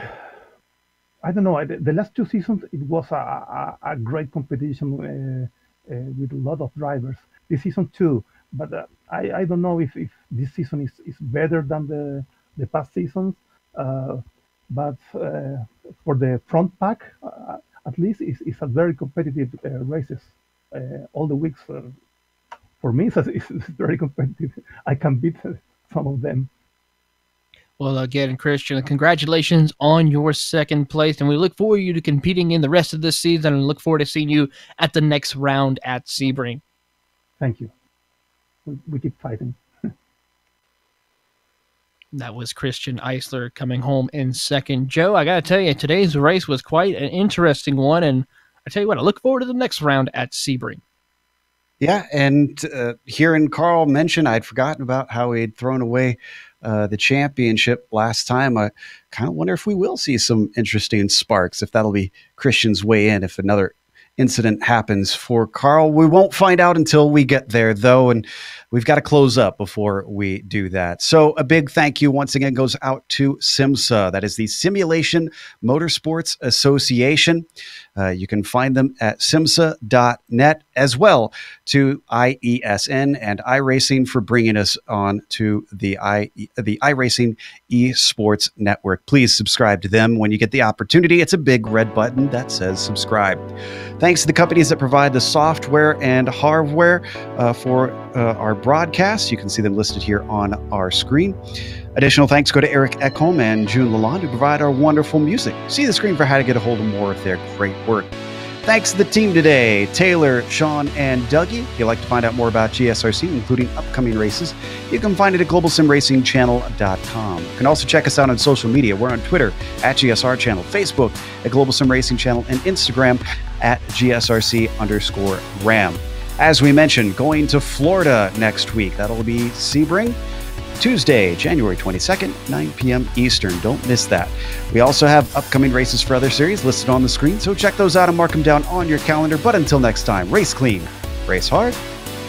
E: I don't know. The last 2 seasons, it was a great competition with a lot of drivers. This season too, but I don't know if this season is better than the past seasons. But for the front pack, at least it's a very competitive races. All the weeks, for me, it's very competitive. I can beat some of them.
C: Well, again, Christian, congratulations on your 2nd place, and we look forward to you to competing in the rest of this season and look forward to seeing you at the next round at Sebring.
E: Thank you. We keep fighting.
C: That was Christian Eisler coming home in 2nd. Joe, I got to tell you, today's race was quite an interesting one, and I tell you what, I look forward to the next round at Sebring.
B: Yeah, and hearing Carl mention, I'd forgotten about how he'd thrown away the championship last time. I kind of wonder if we will see some interesting sparks, if that'll be Christian's way in, if another incident happens for Carl. We won't find out until we get there, though, and we've got to close up before we do that. So a big thank you once again goes out to SIMMSA. That is the Simulation Motorsports Association. You can find them at SIMMSA.net, as well to IESN and iRacing for bringing us on to the iRacing eSports network. Please subscribe to them when you get the opportunity. It's a big red button that says subscribe. Thanks to the companies that provide the software and hardware for our broadcasts. You can see them listed here on our screen. Additional thanks go to Eric Ekholm and June Lalonde, who provide our wonderful music. See the screen for how to get a hold of more of their great work. Thanks to the team today, Taylor, Sean, and Dougie. If you'd like to find out more about GSRC, including upcoming races, you can find it at globalsimracingchannel.com. You can also check us out on social media. We're on Twitter at GSR Channel, Facebook at Global SimRacing Channel, and Instagram at GSRC_RAM. As we mentioned, going to Florida next week. That'll be Sebring, Tuesday, January 22nd, 9 p.m. Eastern. Don't miss that. We also have upcoming races for other series listed on the screen, so check those out and mark them down on your calendar. But until next time, race clean, race hard.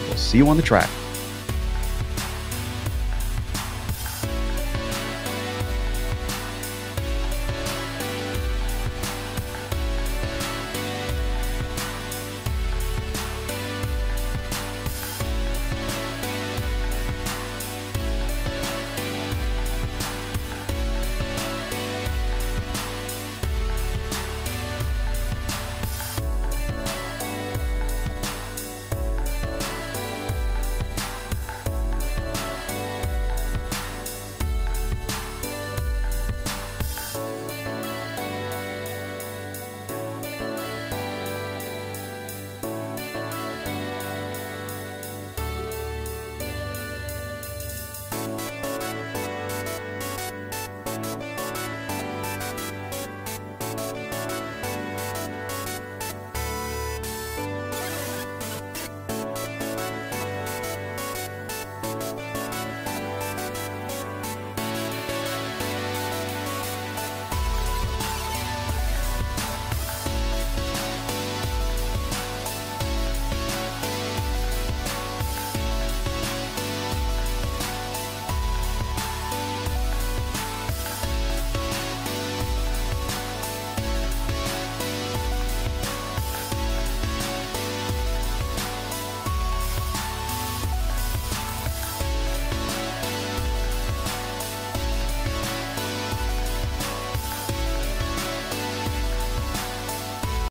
B: We'll see you on the track.